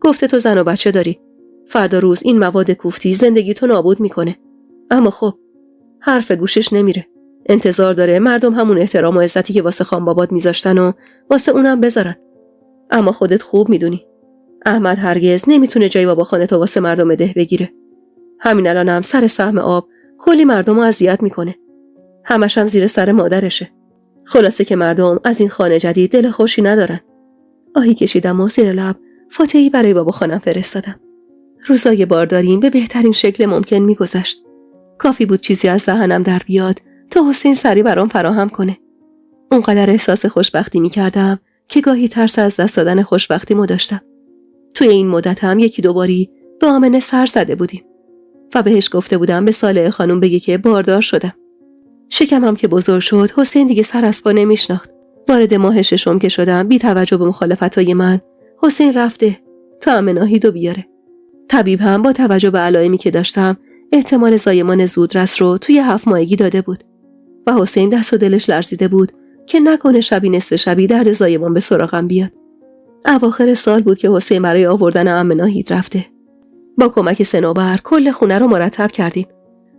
گفته تو زن و بچه داری. فردا روز این مواد کوفتی زندگی تو نابود میکنه. اما خب حرف گوشش نمیره. انتظار داره مردم همون احترام و عزتی که واسه خان بابات میذاشتن و واسه اونم بذارن. اما خودت خوب میدونی احمد هرگز نمیتونه جای بابا خانه تو واسه مردم ده بگیره. همین الانم سر سهم آب کلی مردم رو اذیت میکنه. همش هم زیر سر مادرشه. خلاصه که مردم از این خانه جدید دل خوشی ندارن. آهی کشیدم و زیر لب فاتحه‌ای برای بابا خانم فرستادم. روزای بارداریم به بهترین شکل ممکن میگذشت. کافی بود چیزی از ذهنم در بیاد تا حسین سری برام فراهم کنه. اونقدر احساس خوشبختی میکردم که گاهی ترس از دست دادن خوشبختیمو داشتم. توی این مدت هم یکی دوباری به آمنه سر زده بودیم و بهش گفته بودم به صالح خانم بگه که باردار شدم. شکمم که بزرگ شد حسین دیگه سر از پا نمیشناخت. وارد ماه ششم که شدم بی توجه به مخالفتای من حسین رفته تا عمه ناهیدو بیاره. طبیب هم با توجه به علائمی که داشتم احتمال زایمان زودرس رو توی 7 ماهگی داده بود و حسین دست و دلش لرزیده بود که نکنه شبی نصف شبی درد زایمان به سراغم بیاد. اواخر سال بود که حسین برای آوردن عمه ناهید رفته. با کمک صنوبر کل خونه رو مرتب کردیم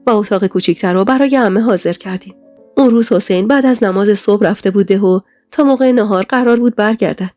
و اتاق کوچیک‌تر رو برای عمه حاضر کردیم. اون روز حسین بعد از نماز صبح رفته بود ده و تا موقع نهار قرار بود برگردد.